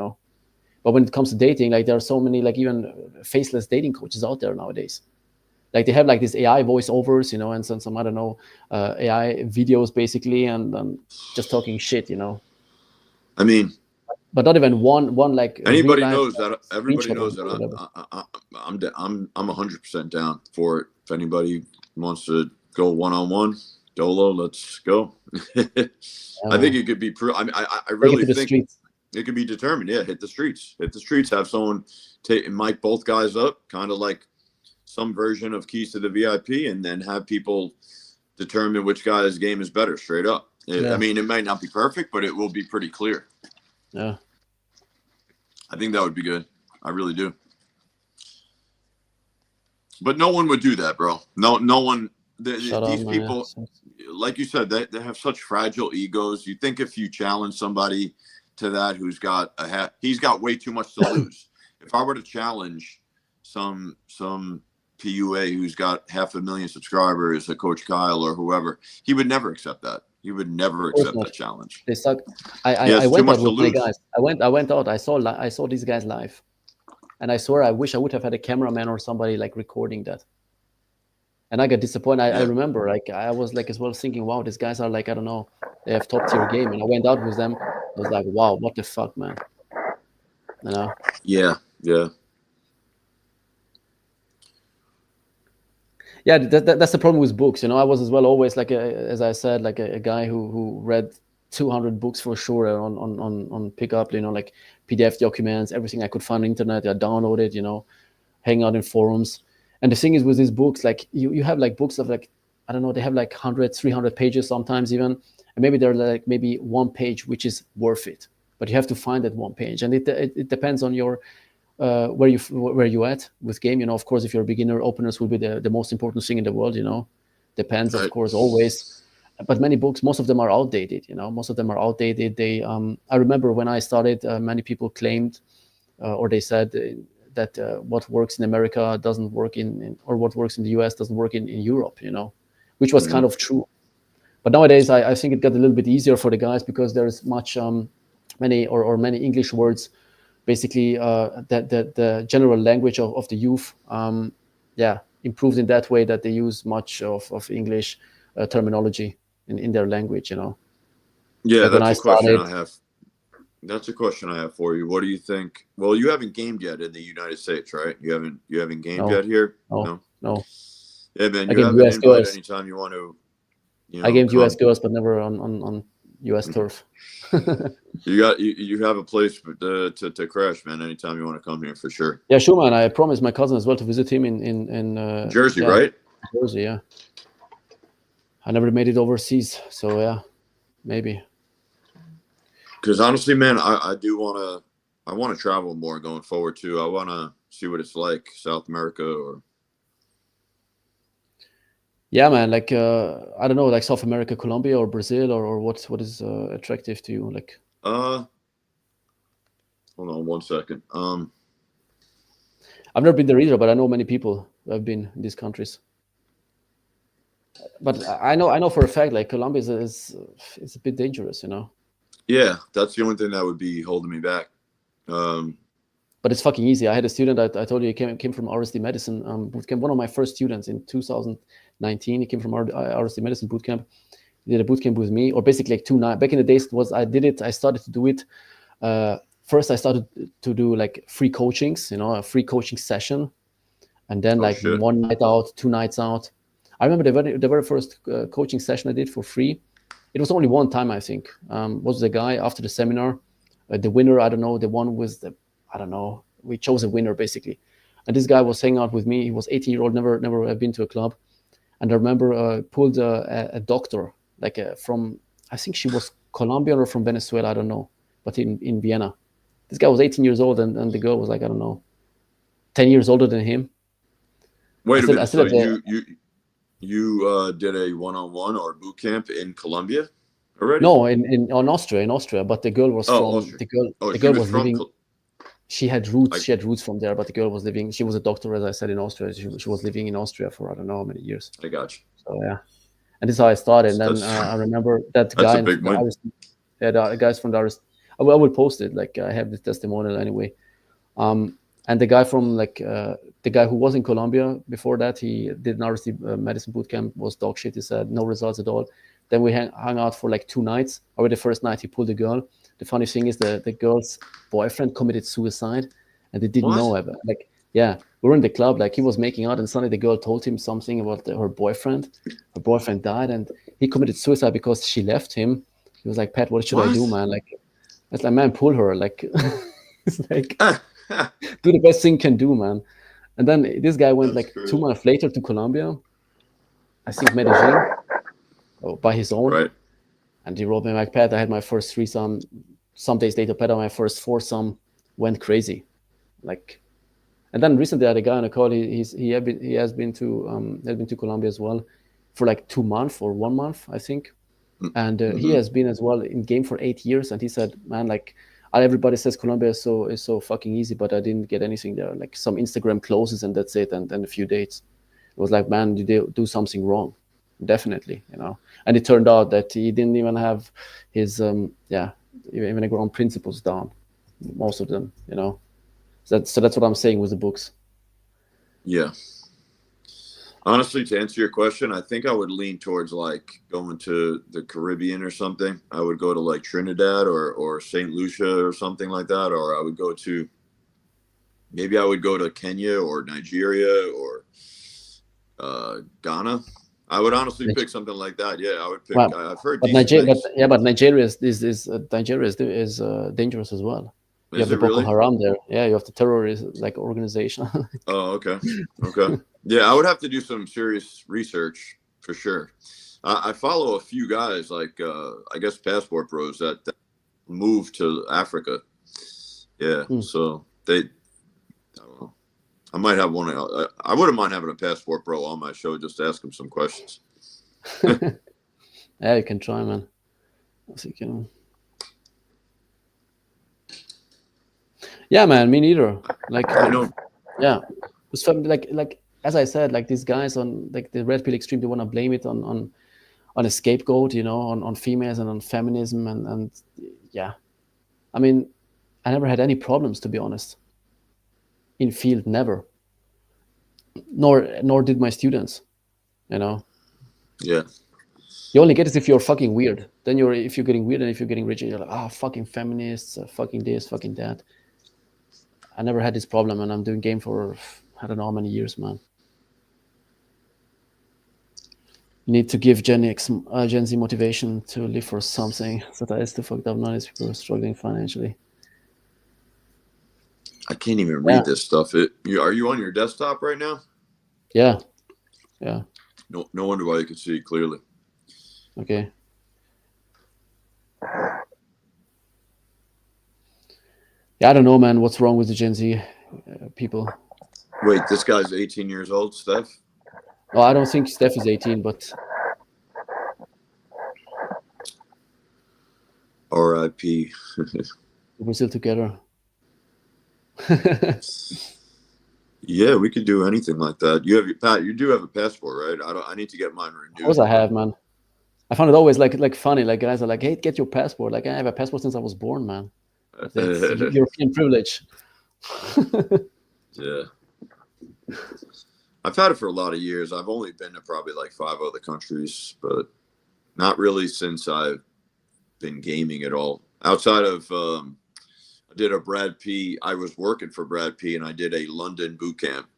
Speaker 1: But when it comes to dating, like there are so many like even faceless dating coaches out there nowadays. Like they have like these AI voiceovers, and some I don't know AI videos basically, and just talking shit,
Speaker 2: I mean,
Speaker 1: but not even one like real
Speaker 2: anybody
Speaker 1: life
Speaker 2: knows that. Everybody
Speaker 1: screenshot or
Speaker 2: knows that.
Speaker 1: whatever.
Speaker 2: I'm 100% down for it. If anybody wants to go one-on-one, Dolo, let's go.
Speaker 1: Yeah,
Speaker 2: I think
Speaker 1: man.
Speaker 2: it could be. I mean, I
Speaker 1: Take it
Speaker 2: really
Speaker 1: to the
Speaker 2: think
Speaker 1: streets.
Speaker 2: it could be determined. Yeah, hit the streets. Hit the streets. Have someone take mic both guys up, kind of like some version of Keys to the VIP, and then have people determine which guy's game is better. Straight up. I
Speaker 1: Yeah,
Speaker 2: mean, it might not be perfect, but it will be pretty clear.
Speaker 1: yeah.
Speaker 2: I think that would be good. I really do. But no one would do that, bro. No one.
Speaker 1: Shut up,
Speaker 2: These
Speaker 1: man.
Speaker 2: people, like you said, they have such fragile egos. You think if you challenge somebody to that he's got way too much to lose. If I were to challenge some PUA who's got 500,000 subscribers, a Coach Kyle or whoever, he would never accept that. He would never
Speaker 1: Of course
Speaker 2: accept
Speaker 1: not.
Speaker 2: that challenge.
Speaker 1: They suck. I,
Speaker 2: He
Speaker 1: I I
Speaker 2: has too
Speaker 1: went out
Speaker 2: much to
Speaker 1: with my
Speaker 2: lose.
Speaker 1: guys. I went out. I saw these guys live, and I swear I wish I would have had a cameraman or somebody like recording that. And I got disappointed. I
Speaker 2: Yeah.
Speaker 1: remember, like, I was like as well thinking, wow, these guys are like, I don't know, they have top tier game. And I went out with them. I was like, wow, what the fuck, man? You know?
Speaker 2: Yeah. Yeah.
Speaker 1: Yeah, that's the problem with books. I was as well always like, as I said, like a guy who read 200 books for sure on pickup, like PDF documents, everything I could find on the internet. I downloaded, hang out in forums. And the thing is with these books, like you have like books of like, I don't know, they have like 100, 300 pages sometimes even. And maybe they're like maybe one page, which is worth it. But you have to find that one page. And it depends on your, where you at with game. Of course, if you're a beginner, openers will be the most important thing in the world, Depends, of
Speaker 2: I,
Speaker 1: course, always. But many books, most of them are outdated, most of them are outdated. I remember when I started, many people claimed, or they said that what works in America doesn't work or what works in the US doesn't work in Europe, which was
Speaker 2: mhm.
Speaker 1: kind of true. But nowadays, I think it got a little bit easier for the guys because there's many English words, basically that the general language of the youth, yeah, improved in that way that they use much of English terminology in their language,
Speaker 2: Yeah,
Speaker 1: Like when
Speaker 2: that's
Speaker 1: I
Speaker 2: a question I
Speaker 1: started,
Speaker 2: have. That's a question I have for you. What do you think? Well, you haven't gamed yet in the United States, right? You haven't gamed
Speaker 1: no,
Speaker 2: yet here?
Speaker 1: no,
Speaker 2: No.
Speaker 1: no.
Speaker 2: Yeah, man,
Speaker 1: I
Speaker 2: you
Speaker 1: gamed
Speaker 2: have an
Speaker 1: US
Speaker 2: invite
Speaker 1: girls.
Speaker 2: anytime you want to,
Speaker 1: I gamed US
Speaker 2: come.
Speaker 1: girls, but never on US turf.
Speaker 2: You have a place to crash, man. Anytime you want to come here, for sure.
Speaker 1: Yeah, sure, man. I promised my cousin as well to visit him in
Speaker 2: Jersey,
Speaker 1: yeah,
Speaker 2: right?
Speaker 1: Jersey. Yeah, I never made it overseas, so yeah, maybe.
Speaker 2: Because honestly, man, I want to travel more going forward too. I want to see what it's like, South America or.
Speaker 1: Yeah, man. Like I don't know, like South America, Colombia or Brazil, or what is attractive to you? Like,
Speaker 2: Hold on one second.
Speaker 1: I've never been there either, but I know many people who have been in these countries. But I know for a fact, like Colombia is a bit dangerous, you know.
Speaker 2: Yeah, that's the only thing that would be holding me back.
Speaker 1: But it's fucking easy. I had a student I told you he came from RSD medicine bootcamp. One of my first students in 2019. He came from RSD medicine bootcamp. He did a bootcamp with me, or basically like 2 nights. Back in the days, it was I did it. I started to do it. First, I started to do like free coachings, you know, a free coaching session, and then
Speaker 2: Oh
Speaker 1: like
Speaker 2: shit!
Speaker 1: 1 night out, 2 nights out. I remember the very first coaching session I did for free. It was only one time, I think. Was the guy after the seminar, the winner? I don't know. The one was the I don't know. We chose a winner basically, and this guy was hanging out with me. He was 18-year-old, never have been to a club, and I remember pulled a doctor like from I think she was Colombian or from Venezuela. I don't know, but in Vienna. This guy was 18 years old, and the girl was like I don't know, 10 years older than him.
Speaker 2: Wait a
Speaker 1: I
Speaker 2: minute.
Speaker 1: still
Speaker 2: So
Speaker 1: had the
Speaker 2: you did a one-on-one or boot camp in Colombia already?
Speaker 1: no in Austria, but the girl was
Speaker 2: Oh,
Speaker 1: from
Speaker 2: Austria.
Speaker 1: the girl
Speaker 2: Oh,
Speaker 1: the
Speaker 2: she
Speaker 1: girl
Speaker 2: was
Speaker 1: was
Speaker 2: from.
Speaker 1: living. She had roots.
Speaker 2: I
Speaker 1: She had roots from there, but the girl was living. She was a doctor, as I said, in Austria. She was living in Austria for I don't know how many years.
Speaker 2: I got you.
Speaker 1: So yeah, and this is how I started. And then
Speaker 2: That's
Speaker 1: I remember that
Speaker 2: that's
Speaker 1: guy,
Speaker 2: a big
Speaker 1: the
Speaker 2: win.
Speaker 1: yeah, the guys from the RS. I will post it. Like I have the testimonial anyway. And the guy from like the guy who was in Colombia before that, he did an RSD medicine boot camp, was dog shit. He said no results at all. Then we hung out for like 2 nights. Already the first night he pulled a girl. The funny thing is the girl's boyfriend committed suicide, and they didn't know
Speaker 2: What?
Speaker 1: ever. Like yeah, we were in the club, like he was making out, and suddenly the girl told him something about her boyfriend. Her boyfriend died, and he committed suicide because she left him. He was like, Pat, what should I do,
Speaker 2: What?
Speaker 1: man? Like, it's like, man, pull her. Like, it's like, do the best thing you can do, man. And then this guy went
Speaker 2: That's
Speaker 1: like two
Speaker 2: crazy.
Speaker 1: months later to Colombia, I think Medellin, by his own.
Speaker 2: Right.
Speaker 1: And he wrote me like, Pat, I had my first threesome. Some days later, Pat, my first foursome went crazy. Like, and then recently I had a guy on a call. He has been to Colombia as well for like 2 months or 1 month, I think. And he
Speaker 2: Mm-hmm.
Speaker 1: has been as well in game for 8 years. And he said, man, like everybody says Colombia is so fucking easy, but I didn't get anything there. Like some Instagram closes and that's it, and then a few dates. It was like, man, you did do something wrong, definitely, you know. And it turned out that he didn't even have his even ground principles down, most of them, you know. So that's what I'm saying with the books.
Speaker 2: Yeah. Honestly, to answer your question, I think I would lean towards like going to the Caribbean or something. I would go to like Trinidad or St. Lucia or something like that, or I would go to maybe I would go to Kenya or Nigeria or Ghana. I would honestly pick something like that. Yeah, I would pick.
Speaker 1: Well,
Speaker 2: I've heard
Speaker 1: but
Speaker 2: decent
Speaker 1: Nigeria,
Speaker 2: things.
Speaker 1: but Nigeria is Nigeria is dangerous as well. You have
Speaker 2: Is
Speaker 1: the
Speaker 2: it
Speaker 1: Boko
Speaker 2: really?
Speaker 1: Haram there. Yeah, you have the terrorist like organization.
Speaker 2: Oh, okay. Okay. Yeah, I would have to do some serious research for sure. I follow a few guys like I guess passport bros that moved to Africa. Yeah, so they. I don't know. I might have one. I wouldn't mind having a passport bro on my show just to ask him some questions.
Speaker 1: Yeah, you can try, man. I think, you know. Yeah, man. Me neither. Like,
Speaker 2: I know.
Speaker 1: yeah, it's like as I said, like these guys on like the red pill extreme, they want to blame it on a scapegoat, you know, on females and on feminism and yeah. I mean, I never had any problems to be honest. In field, never. Nor did my students. You know,
Speaker 2: Yeah.
Speaker 1: you only get it if you're fucking weird. Then if you're getting weird and if you're getting rich, you're like, fucking feminists, fucking this, fucking that. I never had this problem, and I'm doing game for I don't know how many years, man. You need to give Gen Z motivation to live for something. So that is the fucked up knowledge people are struggling financially.
Speaker 2: I can't even
Speaker 1: Yeah,
Speaker 2: read this stuff. Are you on your desktop right now?
Speaker 1: yeah, yeah.
Speaker 2: No wonder why you can see it clearly.
Speaker 1: Okay. Yeah, I don't know, man. What's wrong with the Gen Z people?
Speaker 2: Wait, this guy's 18 years old, Steph?
Speaker 1: Oh, I don't think Steph is 18, but
Speaker 2: R.I.P.
Speaker 1: we're still together.
Speaker 2: Yeah, we could do anything like that. Pat. You do have a passport, right? I need to get mine
Speaker 1: Of course
Speaker 2: renewed.
Speaker 1: I have, man. I found it always like funny. Like guys are like, "Hey, get your passport." Like I have a passport since I was born, man. That's European privilege.
Speaker 2: Yeah, I've had it for a lot of years. I've only been to probably like 5 other countries, but not really since I've been gaming at all. Outside of, I did a Brad P. I was working for Brad P. and I did a London boot camp.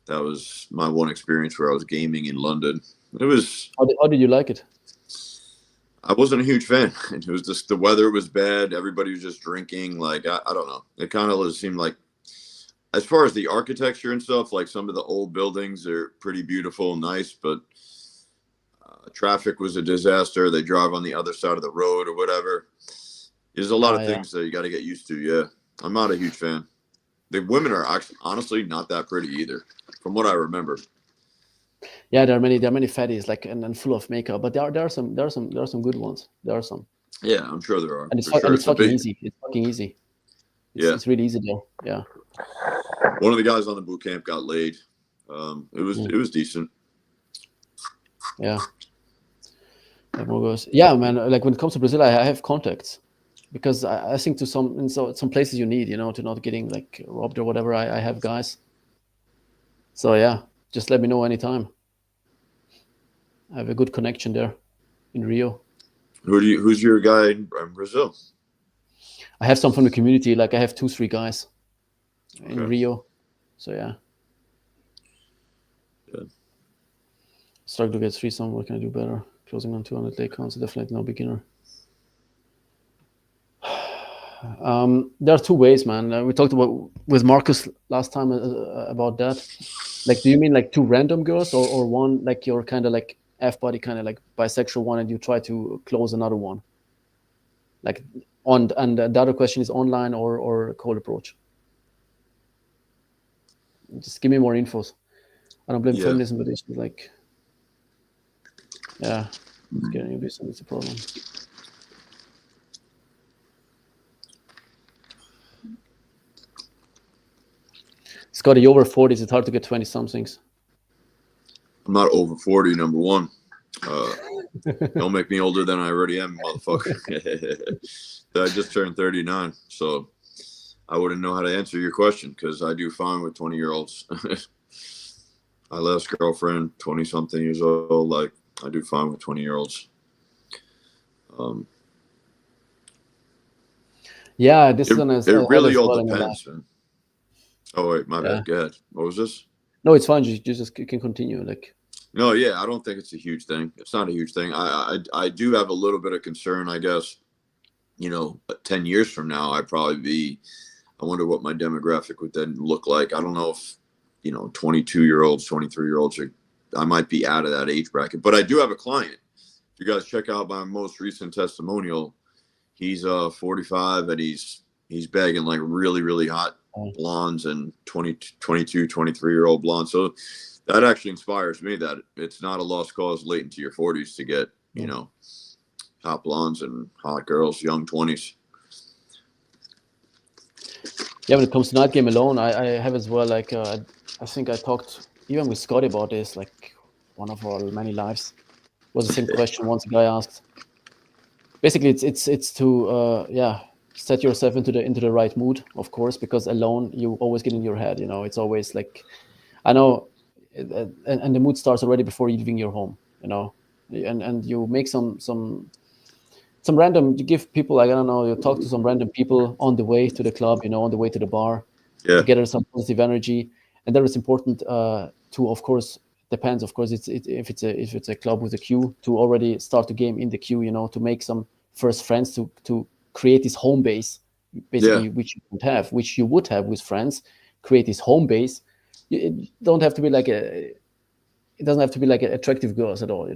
Speaker 2: That was my one experience where I was gaming in London. It was.
Speaker 1: How did you like it?
Speaker 2: I wasn't a huge fan. It was just the weather was bad. Everybody was just drinking. Like I don't know. It kind of seemed like, as far as the architecture and stuff, like some of the old buildings are pretty beautiful and nice, but traffic was a disaster. They drive on the other side of the road or whatever. There's a lot of
Speaker 1: Yeah.
Speaker 2: things that you got to get used to. Yeah, I'm not a huge fan. The women are actually, honestly, not that pretty either, from what I remember.
Speaker 1: Yeah, there are many fatties like and full of makeup, but there are some good ones. There are some,
Speaker 2: Yeah, I'm sure there are.
Speaker 1: and it's
Speaker 2: For sure,
Speaker 1: and it's
Speaker 2: it's a
Speaker 1: fucking
Speaker 2: big.
Speaker 1: easy. It's fucking easy.
Speaker 2: Yeah,
Speaker 1: It's really easy though. Yeah.
Speaker 2: one of the guys on the boot camp got laid. It was decent.
Speaker 1: Yeah. More goes. Yeah, man. Like when it comes to Brazil, I have contacts because I think to some places you need, to not getting like robbed or whatever. I have guys. So yeah, just let me know anytime. I have a good connection there in Rio.
Speaker 2: Who's your guy in Brazil?
Speaker 1: I have some from the community. Like I have 2, 3 guys in
Speaker 2: Okay.
Speaker 1: Rio. So yeah.
Speaker 2: Good.
Speaker 1: Struggle to get 3 some. What can I do better? Closing on 200 late counts. Definitely no beginner. There are 2 ways, man. We talked about with Marcus last time about that. Like, do you mean like 2 random girls, or one like you're kind of like F-body, kind of like bisexual one, and you try to close another one? Like and the other question is online or cold approach. Just give me more infos. I don't blame
Speaker 2: Yeah.
Speaker 1: feminism, but it's like, yeah, it's getting abused, and it's a problem. Scotty, over 40s, it's hard to get 20 somethings.
Speaker 2: I'm not over 40. Number one. Don't make me older than I already am, motherfucker. I just turned 39, so I wouldn't know how to answer your question because I do fine with 20-year-olds. My last girlfriend, 20-something years old, like I do fine with 20-year-olds.
Speaker 1: Yeah, this is
Speaker 2: It really all
Speaker 1: well in your life.
Speaker 2: depends, man. Oh wait, my
Speaker 1: Yeah.
Speaker 2: bad. Go ahead. What was this?
Speaker 1: No, it's fine. You can continue. Like,
Speaker 2: No, yeah, I don't think it's a huge thing. It's not a huge thing. I do have a little bit of concern, I guess. 10 years from now, I'd probably be. I wonder what my demographic would then look like. I don't know if 22-year-olds, 23-year-olds are. I might be out of that age bracket, but I do have a client. If you guys check out my most recent testimonial, he's 45 and he's bagging like really, really hot blondes and 22, 23-year-old blondes. So that actually inspires me that it's not a lost cause late into your 40s to get, hot blondes and hot girls, young 20s.
Speaker 1: yeah, when it comes to night game alone, I have as well. Like, I think I talked even with Scotty about this, like one of our many lives. Was the same question once a guy asked. Basically, it's to set yourself into the right mood, of course, because alone you always get in your head. It's always like, I know, and the mood starts already before leaving your home. And you make some random. You give people, like, I don't know. You talk to some random people on the way to the club. On the way to the bar.
Speaker 2: Yeah.
Speaker 1: To gather some positive energy, and that is important to, of course, depends, of course. If it's a club with a queue, to already start the game in the queue, to make some first friends, to create this home base,
Speaker 2: Yeah,
Speaker 1: basically, which you would have with friends. Create this home base. It don't have to be like it doesn't have to be like attractive girls at all.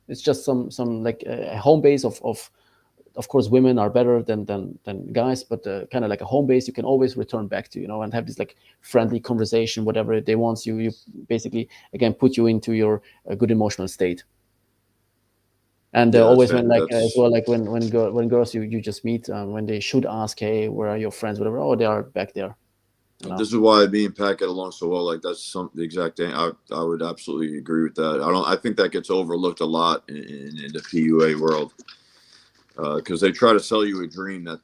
Speaker 1: It's just some like a home base of course, women are better than guys, but kind of like a home base you can always return back to, and have this like friendly conversation, whatever they want. You basically, again, put you into your good emotional state. And
Speaker 2: yeah,
Speaker 1: always when, like, as
Speaker 2: that's
Speaker 1: well, like when girls you just meet, when they should ask, hey, where are your friends, whatever, oh, they are back there.
Speaker 2: this is why me and Pat get along so well. Like that's the exact thing. I would absolutely agree with that. I think that gets overlooked a lot in the PUA world, because they try to sell you a dream that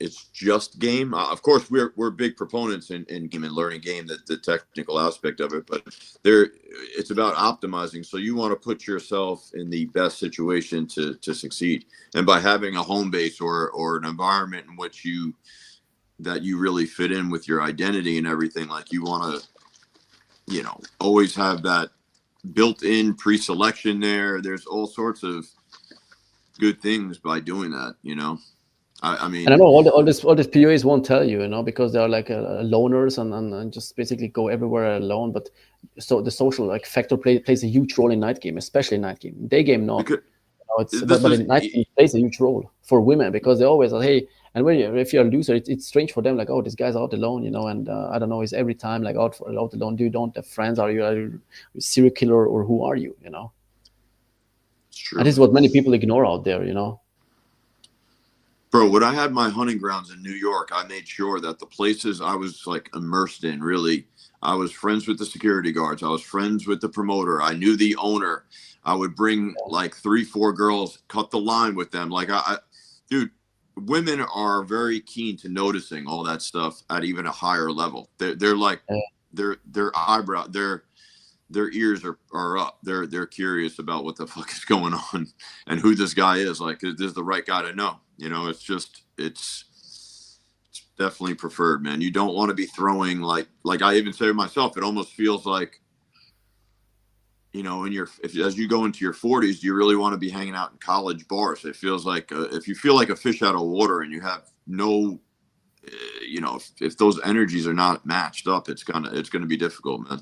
Speaker 2: it's just game. Of course, we're big proponents in game and learning game, that the technical aspect of it, but it's about optimizing. So you want to put yourself in the best situation to succeed, and by having a home base or an environment in which you really fit in with your identity and everything, like you want to always have that built-in pre-selection there. There's all sorts of good things by doing that. I
Speaker 1: And I
Speaker 2: mean,
Speaker 1: know all these PUAs won't tell you, because they are like loners, and just basically go everywhere alone. But so the social like factor plays a huge role in night game, especially night game. Day game, not.
Speaker 2: because
Speaker 1: It's
Speaker 2: this
Speaker 1: but
Speaker 2: is
Speaker 1: in night game, it plays a huge role for women, because they always are, hey. And if you're a loser, it's strange for them, like, oh, this guy's out alone, and I don't know, he's every time like out alone. You don't have friends? Are you a serial killer, or who are you?
Speaker 2: it's true.
Speaker 1: And this is what many people ignore out there.
Speaker 2: Bro, when I had my hunting grounds in New York, I made sure that the places I was like immersed in, really, I was friends with the security guards. I was friends with the promoter. I knew the owner. I would bring like 3-4 girls, cut the line with them. Like dude, women are very keen to noticing all that stuff at even a higher level. They're like, their eyebrow, their ears are up. They're curious about what the fuck is going on and who this guy is. Like, is this the right guy to know? It's definitely preferred, man. You don't want to be throwing like I even say to myself, it almost feels like, as you go into your 40s, do you really want to be hanging out in college bars? It feels like if you feel like a fish out of water and you have no, if those energies are not matched up, it's gonna be difficult, man.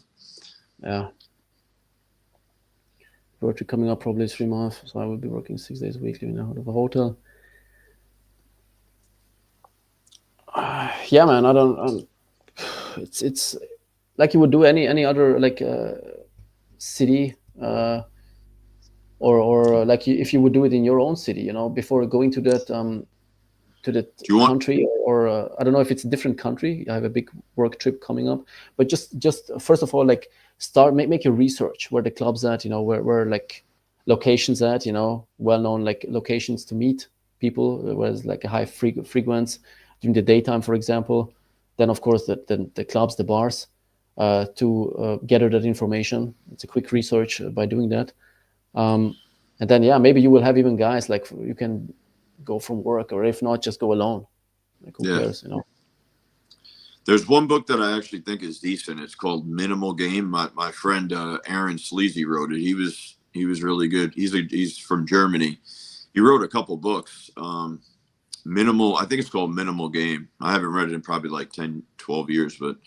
Speaker 1: Yeah. Project coming up probably 3 months, so I will be working 6 days a week, living out of a hotel. Yeah, man. I don't. It's like you would do any other like city, or like if you would do it in your own city, before going to that country, or I don't know if it's a different country. I have a big work trip coming up, but just first of all, like start make your research where the club's at, where like locations at, well-known like locations to meet people, where there's like a high frequency during the daytime, for example. Then of course the clubs, the bars, to gather that information. It's a quick research by doing that. And then, yeah, maybe you will have even guys like you can go from work, or if not, just go alone. Like, who cares,
Speaker 2: There's one book that I actually think is decent. It's called Minimal Game. My friend Aaron Sleazy wrote it. He was really good. He's from Germany. He wrote a couple books. I think it's called Minimal Game. I haven't read it in probably like 10, 12 years, but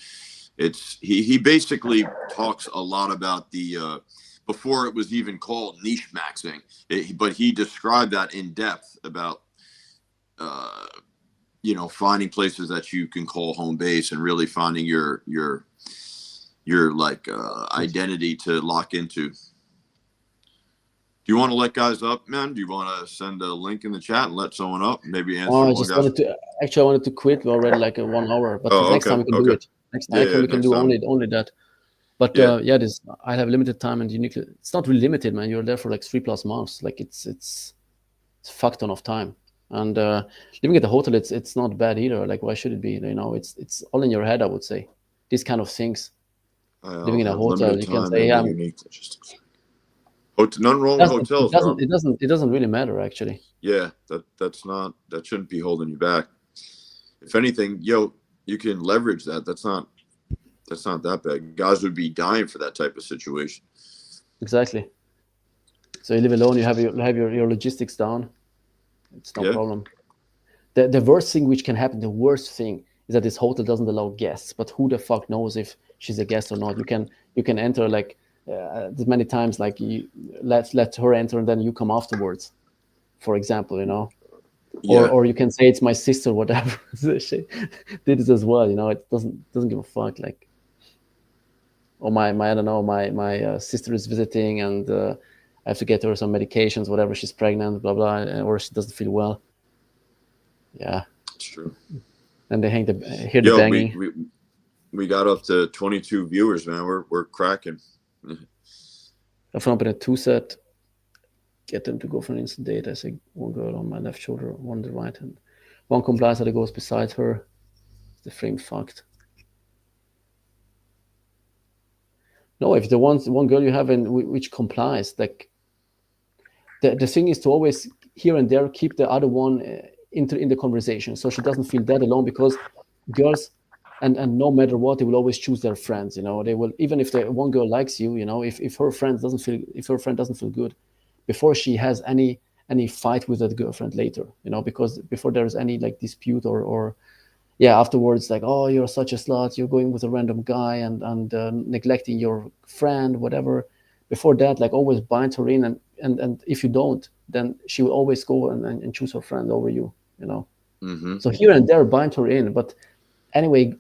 Speaker 2: he basically talks a lot about the before it was even called niche maxing, but he described that in depth about finding places that you can call home base and really finding your like identity to lock into. Do you want to let guys up, man? Do you want to send a link in the chat and let someone up? Maybe answer
Speaker 1: I
Speaker 2: one
Speaker 1: just
Speaker 2: guy.
Speaker 1: I wanted to quit. We already like 1 hour, but next time we can do it. Next time we can do only that. But I have limited time, and uniquely, it's not really limited, man. You're there for like 3+ months. Like it's a fuck ton of time. And living at the hotel, it's not bad either. Like, why should it be? It's all in your head, I would say. These kind of things. Living in a hotel, you can say, yeah.
Speaker 2: Nothing wrong with hotels, bro.
Speaker 1: It doesn't really matter, actually.
Speaker 2: Yeah, that shouldn't be holding you back. If anything, you can leverage that. That's not That's not that bad. Guys would be dying for that type of situation.
Speaker 1: Exactly. So you live alone. You have your logistics down. It's no
Speaker 2: Yeah,
Speaker 1: problem. The worst thing which can happen, the worst thing is that this hotel doesn't allow guests. But who the fuck knows if she's a guest or not? You can enter like as many times like you let her enter and then you come afterwards. For example,
Speaker 2: yeah,
Speaker 1: or you can say it's my sister, whatever. She did it as well. It doesn't give a fuck. Like, or my I don't know, my sister is visiting and I have to get her some medications, whatever. She's pregnant, blah blah, or she doesn't feel well. Yeah,
Speaker 2: it's true.
Speaker 1: and they hear the
Speaker 2: Yo, we
Speaker 1: banging.
Speaker 2: we we got up to 22 viewers, man. We're cracking.
Speaker 1: I found up in a two set. Get them to go for an instant date. I say one girl on my left shoulder, one on the right hand. One complies that it goes beside her. The frame fucked. No, if the one girl you have in which complies, like the thing is to always here and there keep the other one in the conversation, so she doesn't feel that alone. Because girls, and no matter what, they will always choose their friends. They will, even if the one girl likes you. If her friend doesn't feel good, before she has any fight with that girlfriend later. Because before there's any like dispute or yeah, afterwards, like, oh, you're such a slut, you're going with a random guy and neglecting your friend, whatever. Before that, like, always bind her in, and if you don't, then she will always go and choose her friend over you.
Speaker 2: Mm-hmm.
Speaker 1: So here and there, bind her in. But anyway,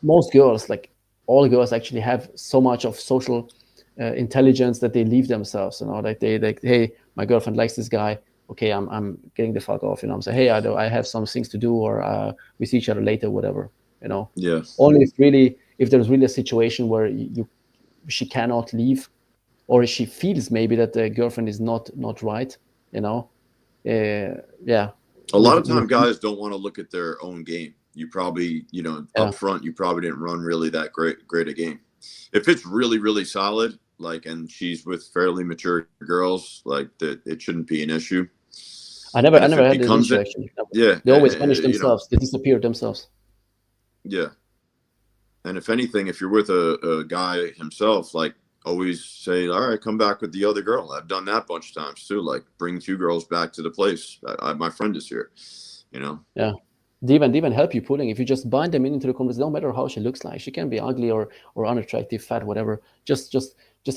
Speaker 1: most girls, like all girls, actually have so much of social intelligence that they leave themselves. Like they like, hey, my girlfriend likes this guy. Okay, I'm getting the fuck off. I'm saying, hey, I have some things to do, or we see each other later, whatever.
Speaker 2: Yeah.
Speaker 1: Only if there's really a situation where she cannot leave, or she feels maybe that the girlfriend is not right. Yeah,
Speaker 2: A lot
Speaker 1: with
Speaker 2: of time, guys don't want to look at their own game. You probably,
Speaker 1: yeah.
Speaker 2: up front, you probably didn't run really that great a game. If it's really, really solid, like, and she's with fairly mature girls, like that, it shouldn't be an issue.
Speaker 1: I never
Speaker 2: And
Speaker 1: I
Speaker 2: if
Speaker 1: never
Speaker 2: it
Speaker 1: had this
Speaker 2: becomes
Speaker 1: issue
Speaker 2: it,
Speaker 1: actually.
Speaker 2: yeah,
Speaker 1: They always vanish themselves. They disappear themselves.
Speaker 2: yeah. And if anything, if you're with a guy himself, like, always say, all right, come back with the other girl. I've done that a bunch of times too. Like, bring two girls back to the place. My friend is here, you know?
Speaker 1: Yeah. They even help you pulling. If you just bind them into the conversation, no matter how she looks like, she can be ugly or unattractive, fat, whatever. Just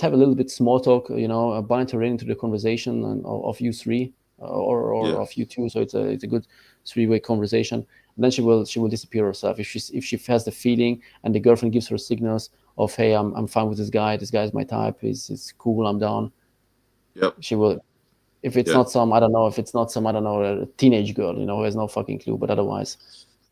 Speaker 1: have a little bit small talk. Bind her into the conversation of you three, or
Speaker 2: Yeah.
Speaker 1: of you two. So it's a good three-way conversation. And then she will disappear herself if she has the feeling, and the girlfriend gives her signals of, hey, I'm fine with this guy. This guy is my type. He's cool. I'm down.
Speaker 2: Yep.
Speaker 1: She will. If it's
Speaker 2: Yeah.
Speaker 1: not some, I don't know, a teenage girl, who has no fucking clue, but otherwise,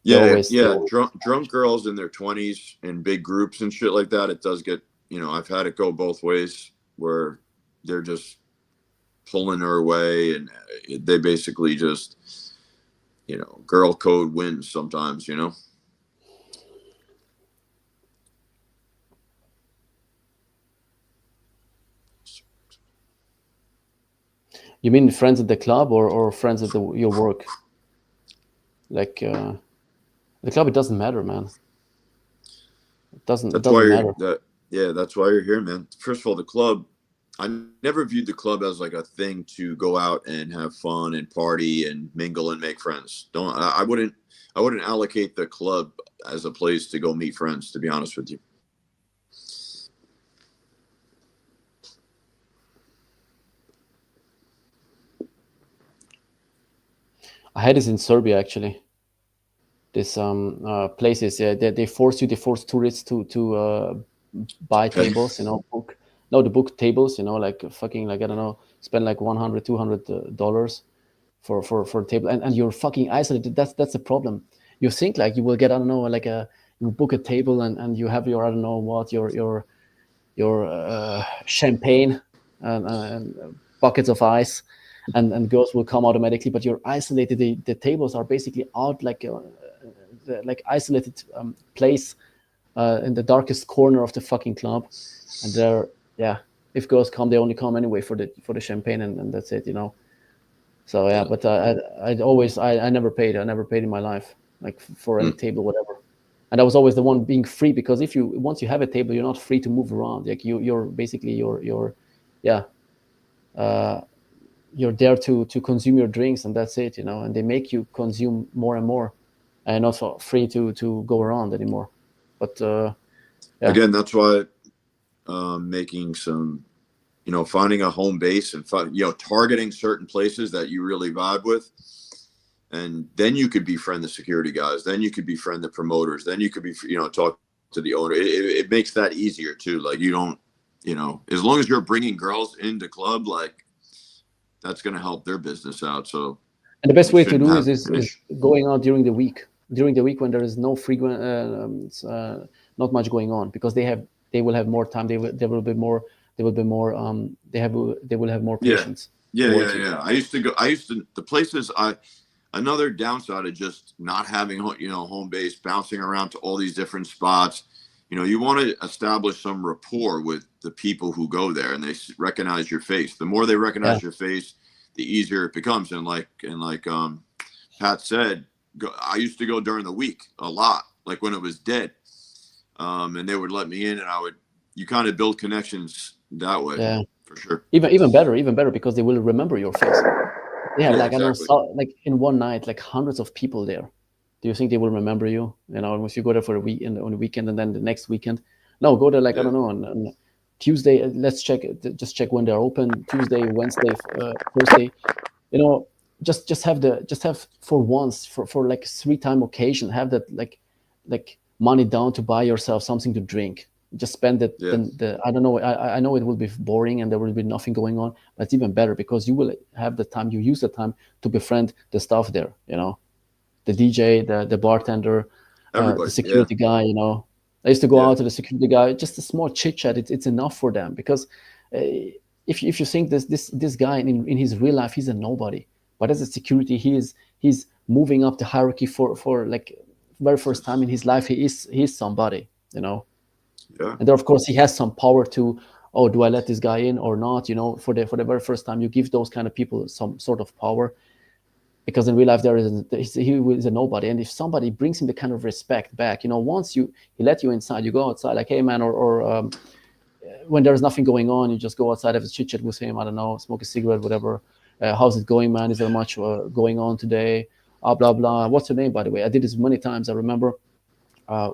Speaker 1: they
Speaker 2: Yeah.
Speaker 1: always,
Speaker 2: Yeah. Drunk girls in their 20s in big groups and shit like that. It does get, I've had it go both ways where they're just pulling her away and they basically just, girl code wins sometimes.
Speaker 1: you mean friends at the club or friends at your work? Like, the club, it doesn't matter, man. It
Speaker 2: That's why
Speaker 1: doesn't matter.
Speaker 2: that's why you're here, man. First of all, the club, I never viewed the club as like a thing to go out and have fun and party and mingle and make friends. I wouldn't allocate the club as a place to go meet friends, to be honest with you.
Speaker 1: I had this in Serbia, actually. This places, yeah, they force tourists to buy
Speaker 2: Okay.
Speaker 1: tables, book, no, the book tables, like fucking, like, I don't know, spend like 100 $200 for a table, and you're fucking isolated. That's the problem. You think like you will get, I don't know, like you book a table, and you have your, I don't know what, your champagne and buckets of ice, and girls will come automatically, but you're isolated. The tables are basically out, like like isolated place in the darkest corner of the fucking club, and they're, yeah, if girls come, they only come anyway for the champagne, and that's it. So yeah,
Speaker 2: Yeah.
Speaker 1: but I never paid. I never paid in my life, like for any
Speaker 2: Mm.
Speaker 1: table, whatever. And I was always the one being free, because if you once you have a table, you're not free to move around. Like you're basically yeah, uh, you're there to consume your drinks, and that's it, and they make you consume more and more, and not free to go around anymore. But yeah,
Speaker 2: Again, that's why making some, finding a home base and targeting certain places that you really vibe with, and then you could befriend the security guys, then you could befriend the promoters, then you could be, talk to the owner. It makes that easier too. Like you don't, as long as you're bringing girls into club, like that's going to help their business out. So
Speaker 1: and the best
Speaker 2: you
Speaker 1: way to
Speaker 2: shouldn't
Speaker 1: do
Speaker 2: have
Speaker 1: is
Speaker 2: an issue.
Speaker 1: going out during the week, when there is no frequent not much going on, because they will have more time, they will be more they will have more
Speaker 2: Yeah.
Speaker 1: patience
Speaker 2: Yeah. Yeah.
Speaker 1: towards you.
Speaker 2: Yeah. The places another downside of just not having, home base, bouncing around to all these different spots. You want to establish some rapport with the people who go there, and they recognize your face. The more they
Speaker 1: Yeah,
Speaker 2: recognize your face, the easier it becomes. And like Pat said, I used to go during the week a lot, like when it was dead, and they would let me in, and you kind of build connections that way,
Speaker 1: yeah.
Speaker 2: for sure.
Speaker 1: Even better, because they will remember your face. They have,
Speaker 2: Yeah,
Speaker 1: like, I don't know,
Speaker 2: exactly.
Speaker 1: so, like in one night, like hundreds of people there. Do you think they will remember you? If you go there for a week on the weekend, and then the next weekend, no, go there, like, I
Speaker 2: Yeah,
Speaker 1: don't know, on Tuesday. Let's just check when they're open. Tuesday, Wednesday, Thursday. You know, just have for once, for like 3 time occasion, have that, like money down to buy yourself something to drink. Just spend it.
Speaker 2: yeah,
Speaker 1: Then I don't know. I know it will be boring and there will be nothing going on, but it's even better because you will have the time. You use the time to befriend the staff there. The DJ, the bartender, the
Speaker 2: everybody. Yeah,
Speaker 1: security guy. I used to go
Speaker 2: yeah,
Speaker 1: out to the security guy. Just a small chit chat. It's enough for them, because if you think this guy in his real life, he's a nobody, but as a security, he's moving up the hierarchy for like very first time in his life. He's somebody.
Speaker 2: yeah.
Speaker 1: And then, of course, he has some power to, oh, do I let this guy in or not? For the very first time, you give those kind of people some sort of power, because in real life he is a nobody. And if somebody brings him the kind of respect back, once he let you inside, you go outside, like, hey man, or when there's nothing going on, you just go outside, have a chit chat with him, I don't know, smoke a cigarette, whatever. How's it going, man? Is there much going on today? Blah blah. What's your name, by the way? I did this many times. I remember uh,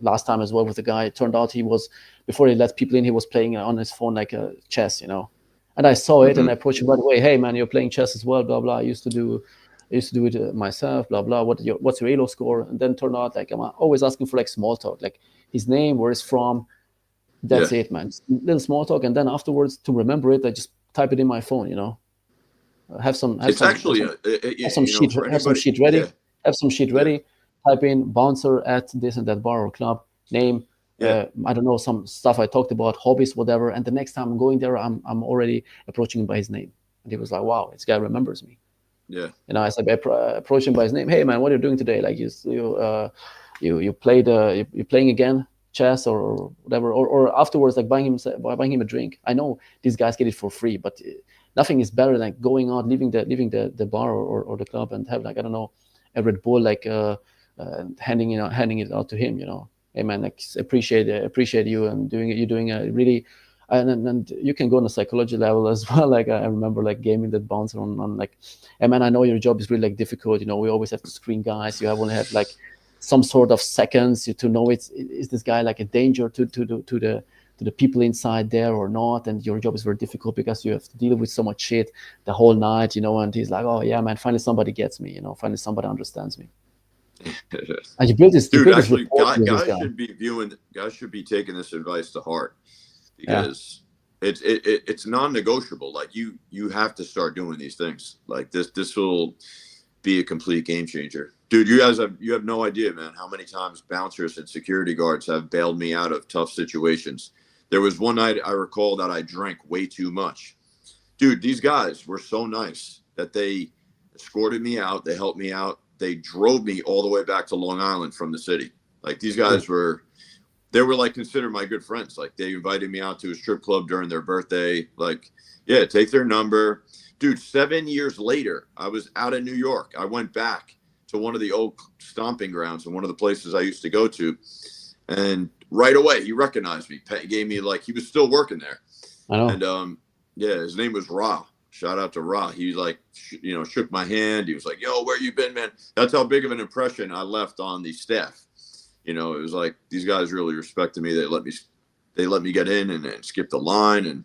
Speaker 1: last time as well with the guy. It turned out he was, before he let people in, he was playing on his phone, like chess. And I saw it, and
Speaker 2: Hmm.
Speaker 1: I approached him right away. Hey man, you're playing chess as well? Blah blah. I used to do it myself. Blah blah. What's your Elo score? And then turned out, like, I'm always asking for like small talk, like his name, where he's from.
Speaker 2: Yeah.
Speaker 1: That's it, man. Just little small talk, and then afterwards, to remember it, I just type it in my phone. Have some have
Speaker 2: It's
Speaker 1: some have
Speaker 2: actually
Speaker 1: some have some sheet
Speaker 2: for
Speaker 1: have some
Speaker 2: anybody.
Speaker 1: sheet
Speaker 2: Yeah,
Speaker 1: ready. Have some sheet
Speaker 2: yeah,
Speaker 1: ready. Type in bouncer at this and that bar or club name.
Speaker 2: yeah,
Speaker 1: I don't know, some stuff I talked about, hobbies, whatever. And the next time I'm going there, I'm already approaching him by his name. And he was like, "Wow, this guy remembers me."
Speaker 2: yeah.
Speaker 1: As I approach him by his name, "Hey man, what are you doing today? Like, you played you playing again, chess or whatever, or afterwards, like buying him a drink. I know these guys get it for free, but nothing is better than going out, leaving the bar or the club, and have, like, I don't know, a Red Bull, like handing it out to him. Hey man, like, appreciate you and doing it. You're doing a really. And you can go on a psychology level as well. Like, I remember, like, gaming that bouncer on like, hey man, I know your job is really, like, difficult. We always have to screen guys. You have only have, like, some sort of seconds to know, is this guy like a danger to the people inside there or not. And your job is very difficult because you have to deal with so much shit the whole night. And he's like, oh yeah man, finally somebody gets me. Finally somebody understands me. And you
Speaker 2: Dude,
Speaker 1: build this
Speaker 2: actually,
Speaker 1: rapport with this guy.
Speaker 2: guys should be taking this advice to heart,
Speaker 1: Yeah,
Speaker 2: because it's non-negotiable. Like you have to start doing these things. Like this will be a complete game changer. Dude, you have no idea, man, how many times bouncers and security guards have bailed me out of tough situations. There was one night I recall that I drank way too much. Dude, these guys were so nice that they escorted me out, they helped me out, they drove me all the way back to Long Island from the city. Like these
Speaker 1: yeah.
Speaker 2: guys they were like considered my good friends. Like they invited me out to a strip club during their birthday. Like, yeah, take their number. Dude, 7 years later, I was out of New York. I went back to one of the old stomping grounds and one of the places I used to go to. And right away, he recognized me. He gave me, like, he was still working there.
Speaker 1: I know.
Speaker 2: And yeah, his name was Ra. Shout out to Ra. He like, shook my hand. He was like, "Yo, where you been, man?" That's how big of an impression I left on the staff. It was like these guys really respected me. They let me get in and skip the line, and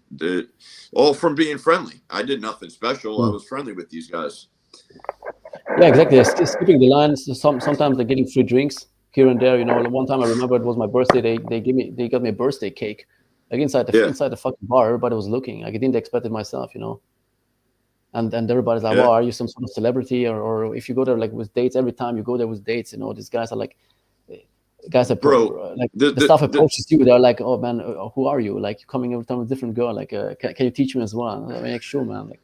Speaker 2: all from being friendly. I did nothing special. I was friendly with these guys.
Speaker 1: Yeah, exactly. Skipping the lines. Sometimes they're getting free drinks here and there. One time I remember it was my birthday. They got me a birthday cake, like inside the fucking bar. Everybody was looking. Like I didn't expect it myself. And everybody's like, "Well, are you some sort of celebrity?" Or if you go there like with dates, every time you go there with dates, these guys are like, like the staff approaches you. They're like, "Oh man, who are you? Like, you're coming every time with a different girl. Like, can you teach me as well?" I mean, like, sure, man. Like,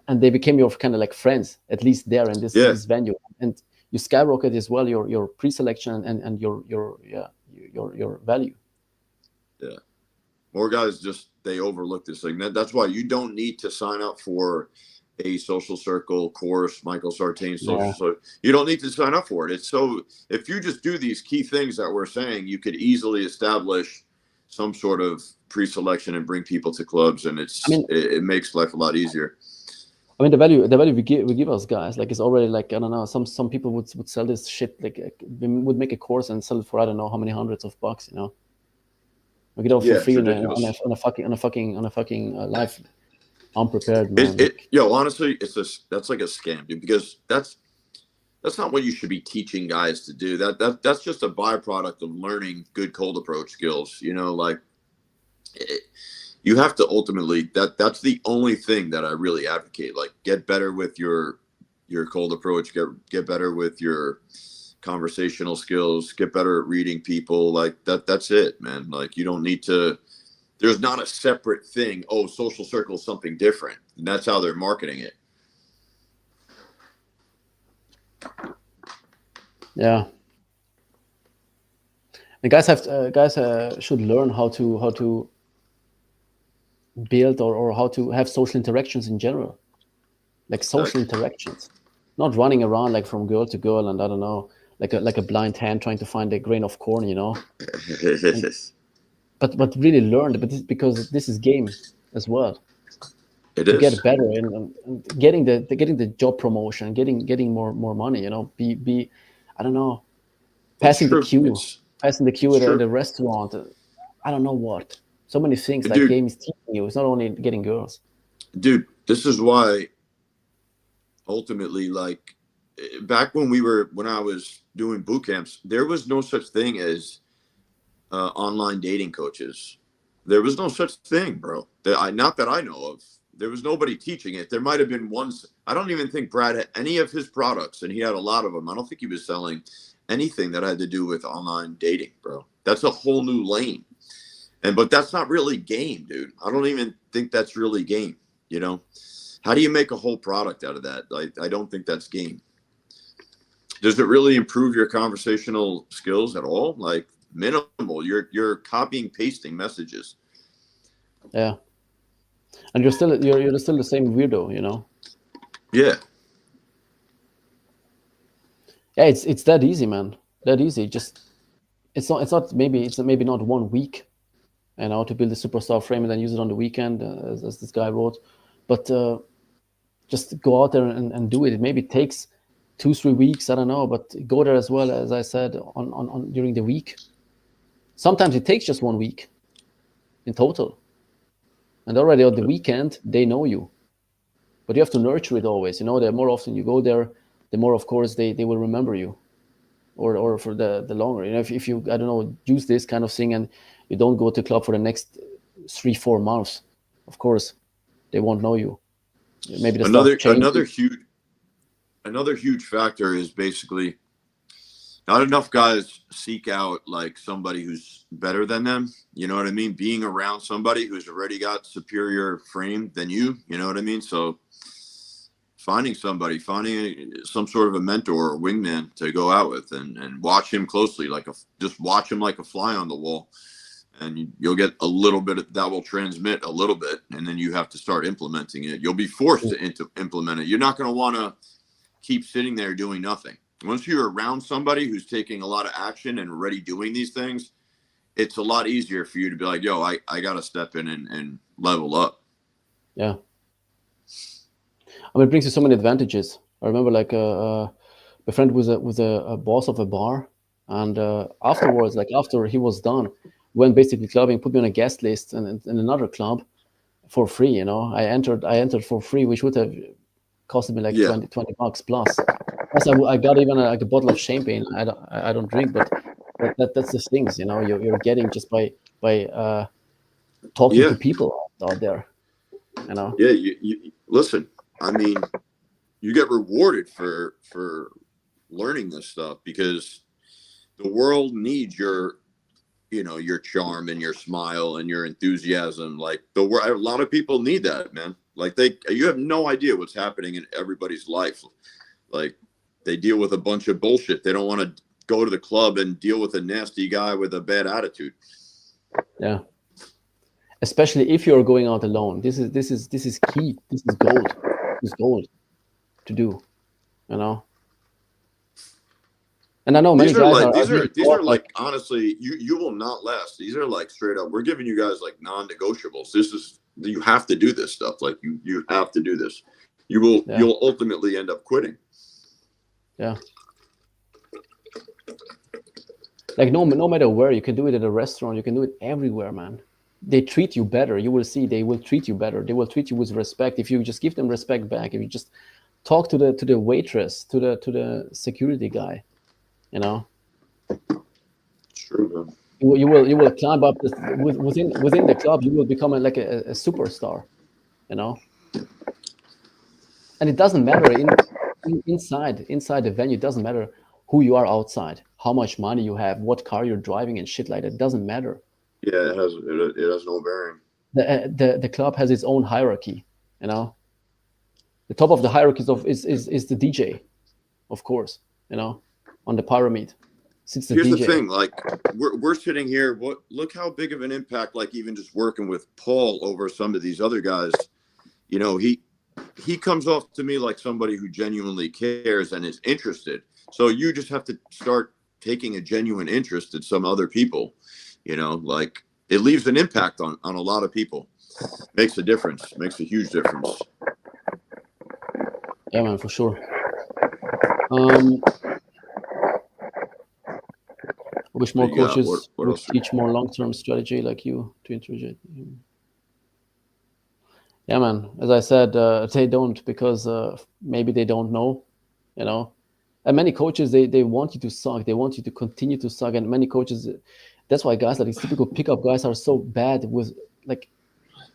Speaker 1: and they became your kind of like friends, at least there in this venue. And you skyrocket as well your pre-selection and your value.
Speaker 2: Yeah, more guys they overlook this thing. That's why you don't need to sign up for a social circle course, Michael Sartain's social circle. You don't need to sign up for it. It's so, if you just do these key things that we're saying, you could easily establish some sort of pre-selection and bring people to clubs, and it makes life a lot easier.
Speaker 1: I mean, the value we give us guys, like, it's already like, I don't know, some people would sell this shit, like would make a course and sell it for I don't know how many hundreds of bucks, We get it for free on a fucking live. Unprepared, man.
Speaker 2: Honestly, that's like a scam, dude, because that's not what you should be teaching guys to do. That's just a byproduct of learning good cold approach skills. You have to ultimately, that's the only thing that I really advocate. Like, get better with your cold approach, get better with your conversational skills, get better at reading people. Like that's it, man. Like, you don't need to, there's not a separate thing. Oh, social circle is something different. And that's how they're marketing it.
Speaker 1: Yeah. And guys should learn how to build or how to have social interactions in general. Like social interactions. Not running around like from girl to girl and I don't know, like a blind hand trying to find a grain of corn, But really learn, because this is game as well.
Speaker 2: It
Speaker 1: to
Speaker 2: is.
Speaker 1: Get better and getting the job promotion, getting more money. Be I don't know, passing the queue at the restaurant. I don't know what. So many things like game is teaching you. It's not only getting girls.
Speaker 2: Dude, this is why. Ultimately, like back when I was doing boot camps, there was no such thing as online dating coaches. There was no such thing, bro. Not that I know of. There was nobody teaching it. There might have been one. I don't even think Brad had any of his products, and he had a lot of them. I don't think he was selling anything that had to do with online dating, bro. That's a whole new lane. But that's not really game, dude. I don't even think that's really game. How do you make a whole product out of that? I don't think that's game. Does it really improve your conversational skills at all? Like, minimal. You're copying, pasting messages.
Speaker 1: Yeah. And you're still the same weirdo,
Speaker 2: Yeah.
Speaker 1: Yeah, it's that easy, man. That easy. Just it's not maybe not 1 week, to build a superstar frame and then use it on the weekend, as this guy wrote. But just go out there and do it. It maybe takes 2-3 weeks, I don't know, but go there as well, as I said, on during the week. Sometimes it takes just 1 week in total. And already on the weekend, they know you. But you have to nurture it always. The more often you go there, the more, of course, they will remember you. Or for the longer. If you, I don't know, use this kind of thing and you don't go to club for the next 3-4 months, of course, they won't know you. Maybe the
Speaker 2: another huge factor is basically not enough guys seek out like somebody who's better than them. You know what I mean? Being around somebody who's already got superior frame than you. You know what I mean? So finding some sort of a mentor or wingman to go out with and watch him closely, just watch him like a fly on the wall. And you'll get a little bit that will transmit a little bit, and then you have to start implementing it. You'll be forced to implement it. You're not going to want to keep sitting there doing nothing. Once you're around somebody who's taking a lot of action and already doing these things, it's a lot easier for you to be like, yo, I got to step in and level up.
Speaker 1: Yeah. I mean, it brings you so many advantages. I remember like my friend was a boss of a bar, and afterwards, like after he was done, went basically clubbing, put me on a guest list in another club for free. You know, I entered for free, which would have costed me like
Speaker 2: Yeah.
Speaker 1: 20 bucks plus. Plus, I got even like a bottle of champagne. I don't drink, but that's the things, you know, you're getting just by talking
Speaker 2: Yeah.
Speaker 1: to people out there, you know.
Speaker 2: Yeah. You listen, I mean, you get rewarded for learning this stuff because the world needs your, you know, your charm and your smile and your enthusiasm. Like a lot of people need that, man. Like you have no idea what's happening in everybody's life. Like they deal with a bunch of bullshit. They don't want to go to the club and deal with a nasty guy with a bad attitude.
Speaker 1: Yeah, especially if you're going out alone. This is key. This is gold. This is gold to do, you know. And I know many
Speaker 2: These are
Speaker 1: guys
Speaker 2: like
Speaker 1: are being
Speaker 2: these are
Speaker 1: taught like,
Speaker 2: like honestly, you will not last. These are like straight up. We're giving you guys like non-negotiables. This is, you have to do this stuff. Like you have to do this.
Speaker 1: yeah,
Speaker 2: You'll ultimately end up quitting.
Speaker 1: yeah. Like no matter where, you can do it at a restaurant, you can do it everywhere, man. They treat you better. You will see they will treat you better. They will treat you with respect if you just give them respect back. If you just talk to the waitress, to the security guy, you know,
Speaker 2: True, man.
Speaker 1: you will climb up within the club. You will become like a superstar, you know. And it doesn't matter inside the venue. It doesn't matter who you are outside, how much money you have, what car you're driving, and shit like that. It doesn't matter.
Speaker 2: Yeah, it has no bearing.
Speaker 1: The club has its own hierarchy, you know. The top of the hierarchies of is the DJ, of course, you know, on the pyramid sits the
Speaker 2: Here's the
Speaker 1: DJ.
Speaker 2: thing, like we're sitting here. Look how big of an impact, like even just working with Paul over some of these other guys. You know, he comes off to me like somebody who genuinely cares and is interested. So you just have to start taking a genuine interest in some other people. You know, like it leaves an impact on a lot of people. Makes a difference. Makes a huge difference.
Speaker 1: Yeah, man, for sure. Um, I wish
Speaker 2: What
Speaker 1: more
Speaker 2: you got?
Speaker 1: coaches
Speaker 2: What
Speaker 1: would
Speaker 2: else?
Speaker 1: teach more long-term strategy like you to introduce. Yeah, man. As I said, they don't because maybe they don't know, you know. And many coaches they want you to suck. They want you to continue to suck. And many coaches, that's why guys like these typical pickup guys are so bad with like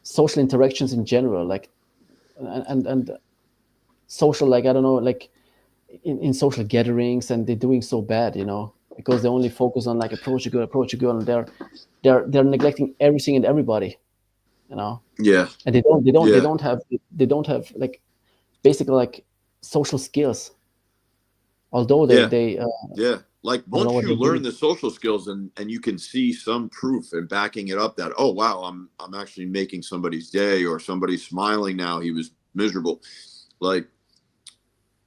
Speaker 1: social interactions in general, like and social, like I don't know, like in social gatherings, and they're doing so bad, you know, because they only focus on like approach a girl, and they're neglecting everything and everybody, you know.
Speaker 2: Yeah,
Speaker 1: And they
Speaker 2: yeah,
Speaker 1: don't have like basic like social skills, although they
Speaker 2: yeah.
Speaker 1: they
Speaker 2: Yeah. Like
Speaker 1: I don't know
Speaker 2: once
Speaker 1: what
Speaker 2: you
Speaker 1: they're
Speaker 2: learn
Speaker 1: doing.
Speaker 2: the social skills and you can see some proof and backing it up that, oh wow, I'm actually making somebody's day or somebody's smiling now. He was miserable. Like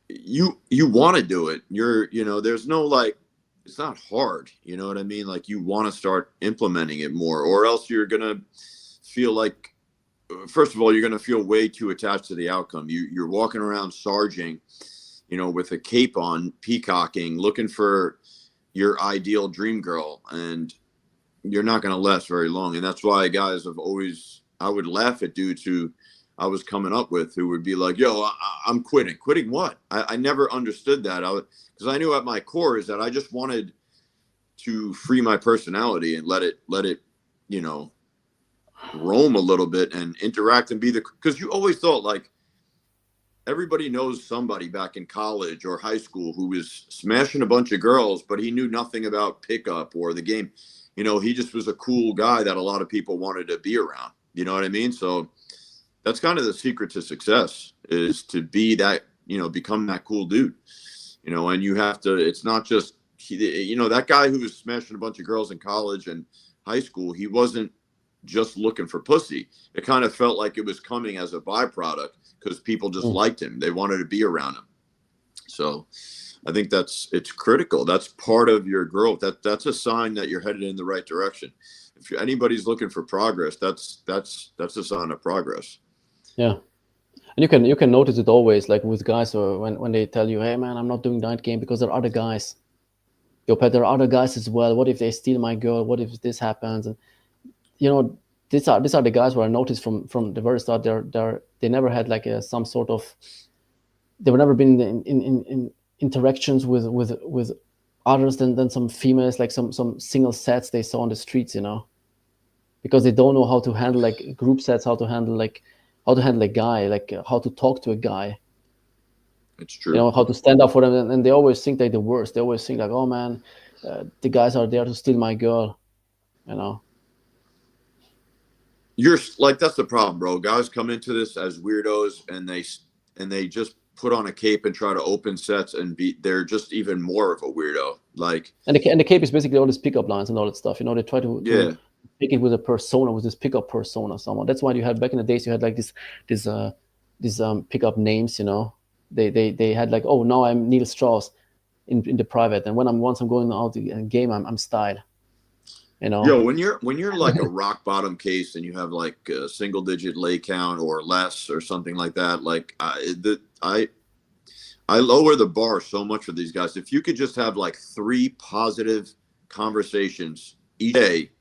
Speaker 2: you want to do it. You know, there's no like, it's not hard. You know what I mean? Like you want to start implementing it more, or else you're gonna feel like, first of all, you're gonna feel way too attached to the outcome. You're walking around sarging, you know, with a cape on, peacocking, looking for your ideal dream girl, and you're not going to last very long. And that's why guys have always, I would laugh at dudes who I was coming up with who would be like, yo, I'm quitting what? I never understood that. Because I knew at my core is that I just wanted to free my personality and let it, you know, roam a little bit and interact and be because you always thought like, everybody knows somebody back in college or high school who was smashing a bunch of girls, but he knew nothing about pickup or the game. You know, he just was a cool guy that a lot of people wanted to be around. You know what I mean? So that's kind of the secret to success, is to be that, you know, become that cool dude, you know. And you have to, it's not just, you know, that guy who was smashing a bunch of girls in college and high school, he wasn't just looking for pussy. It kind of felt like it was coming as a byproduct because people just
Speaker 1: Mm.
Speaker 2: liked him. They wanted to be around him. So I think it's critical. That's part of your growth. That's a sign that you're headed in the right direction. If anybody's looking for progress, that's a sign of progress.
Speaker 1: Yeah. And you can notice it always, like with guys, or when they tell you, hey man, I'm not doing night game because there are other guys. Yo, Pat, there are other guys as well. What if they steal my girl? What if this happens? And these are the guys where I noticed from the very start. They never had like some sort of, they were never been in interactions with others than some females, like some single sets they saw on the streets, because they don't know how to handle like group sets, how to handle a guy, like how to talk to a guy.
Speaker 2: It's true.
Speaker 1: How to stand up for them, and they always think like the worst. They always think like, oh man, the guys are there to steal my girl.
Speaker 2: You're like, that's the problem, bro. Guys come into this as weirdos, and they just put on a cape and try to open sets, and they're just even more of a weirdo. Like,
Speaker 1: and the cape is basically all these pickup lines and all that stuff. They try to pick it with a persona, with this pickup persona, someone. That's why you had back in the days, you had like these pickup names. They had like, oh, now I'm Neil Strauss in the private, and once I'm going out in game, I'm style.
Speaker 2: Yo, when you're like a rock bottom case and you have like a single digit lay count or less or something like that, like I lower the bar so much for these guys. If you could just have like 3 positive conversations each day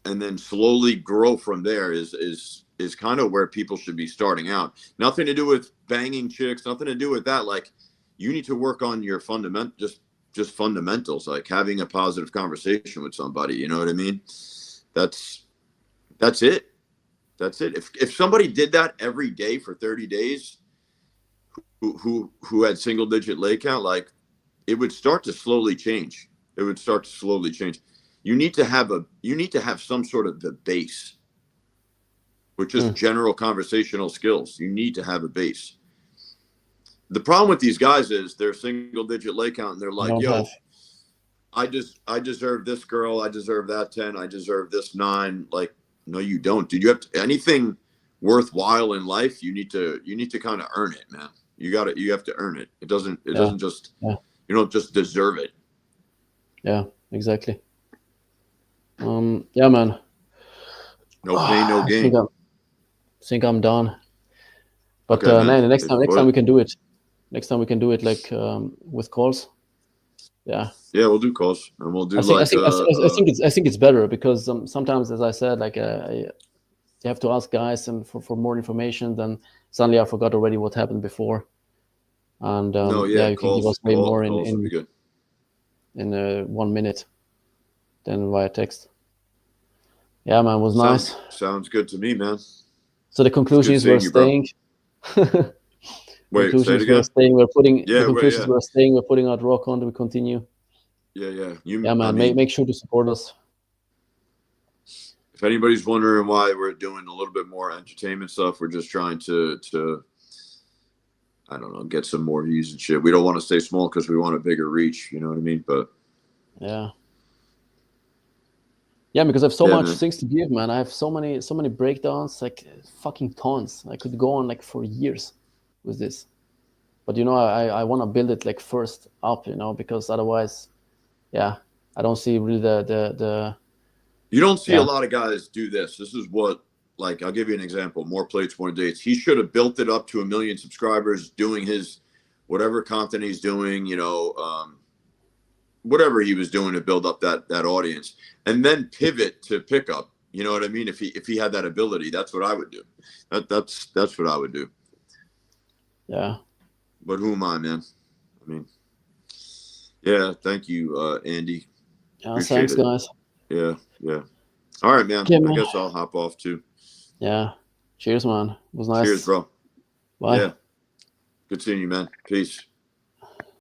Speaker 2: and then slowly grow from there is kind of where people should be starting out. Nothing to do with banging chicks, nothing to do with that. Like, you need to work on your just fundamentals, like having a positive conversation with somebody. You know what I mean? That's it. If somebody did that every day for 30 days, who had single digit lay count, like, it would start to slowly change. You need to have some sort of the base, which is general conversational skills. You need to have a base. The problem with these guys is they're single digit lay count, and they're like, yo, I deserve this girl. I deserve that 10. I deserve this 9. Like, no, you don't. Dude, you have anything worthwhile in life, you need to kind of earn it, man. You have to earn it. It doesn't just, you don't just deserve it.
Speaker 1: Yeah, exactly. Yeah, man.
Speaker 2: No pain, no gain.
Speaker 1: I think I'm done. But okay, next time we can do it. Next time we can do it like with calls. Yeah,
Speaker 2: we'll do calls, and we'll do I
Speaker 1: think it's better, because sometimes, as I said, like you have to ask guys and for more information. Then suddenly I forgot already what happened before, and you can give us way more in 1 minute than via text. Yeah, man, it was nice.
Speaker 2: Sounds good to me, man.
Speaker 1: So the conclusion is we're staying.
Speaker 2: Wait, say it again.
Speaker 1: We're putting out raw content. We continue.
Speaker 2: Yeah.
Speaker 1: Man. Make sure to support us.
Speaker 2: If anybody's wondering why we're doing a little bit more entertainment stuff, we're just trying to I don't know, get some more views and shit. We don't want to stay small because we want a bigger reach. You know what I mean? But
Speaker 1: yeah, because I have so much things to give, man. I have so many breakdowns, like fucking tons. I could go on like for years with this, but I want to build it like first up, because otherwise, I don't see really the
Speaker 2: you don't see a lot of guys do this. This is what, like, I'll give you an example. More plates, more dates. He should have built it up to 1 million subscribers, doing his whatever content he's doing, whatever he was doing to build up that audience, and then pivot to pickup. You know what I mean? If he had that ability, that's what I would do. That's what I would do.
Speaker 1: Yeah.
Speaker 2: But who am I, man? I mean, thank you, Andy.
Speaker 1: Thanks, guys.
Speaker 2: Yeah. All right, man. I guess I'll hop off too.
Speaker 1: Yeah. Cheers, man. It was nice.
Speaker 2: Cheers, bro.
Speaker 1: Bye.
Speaker 2: Yeah. Good seeing you, man. Peace.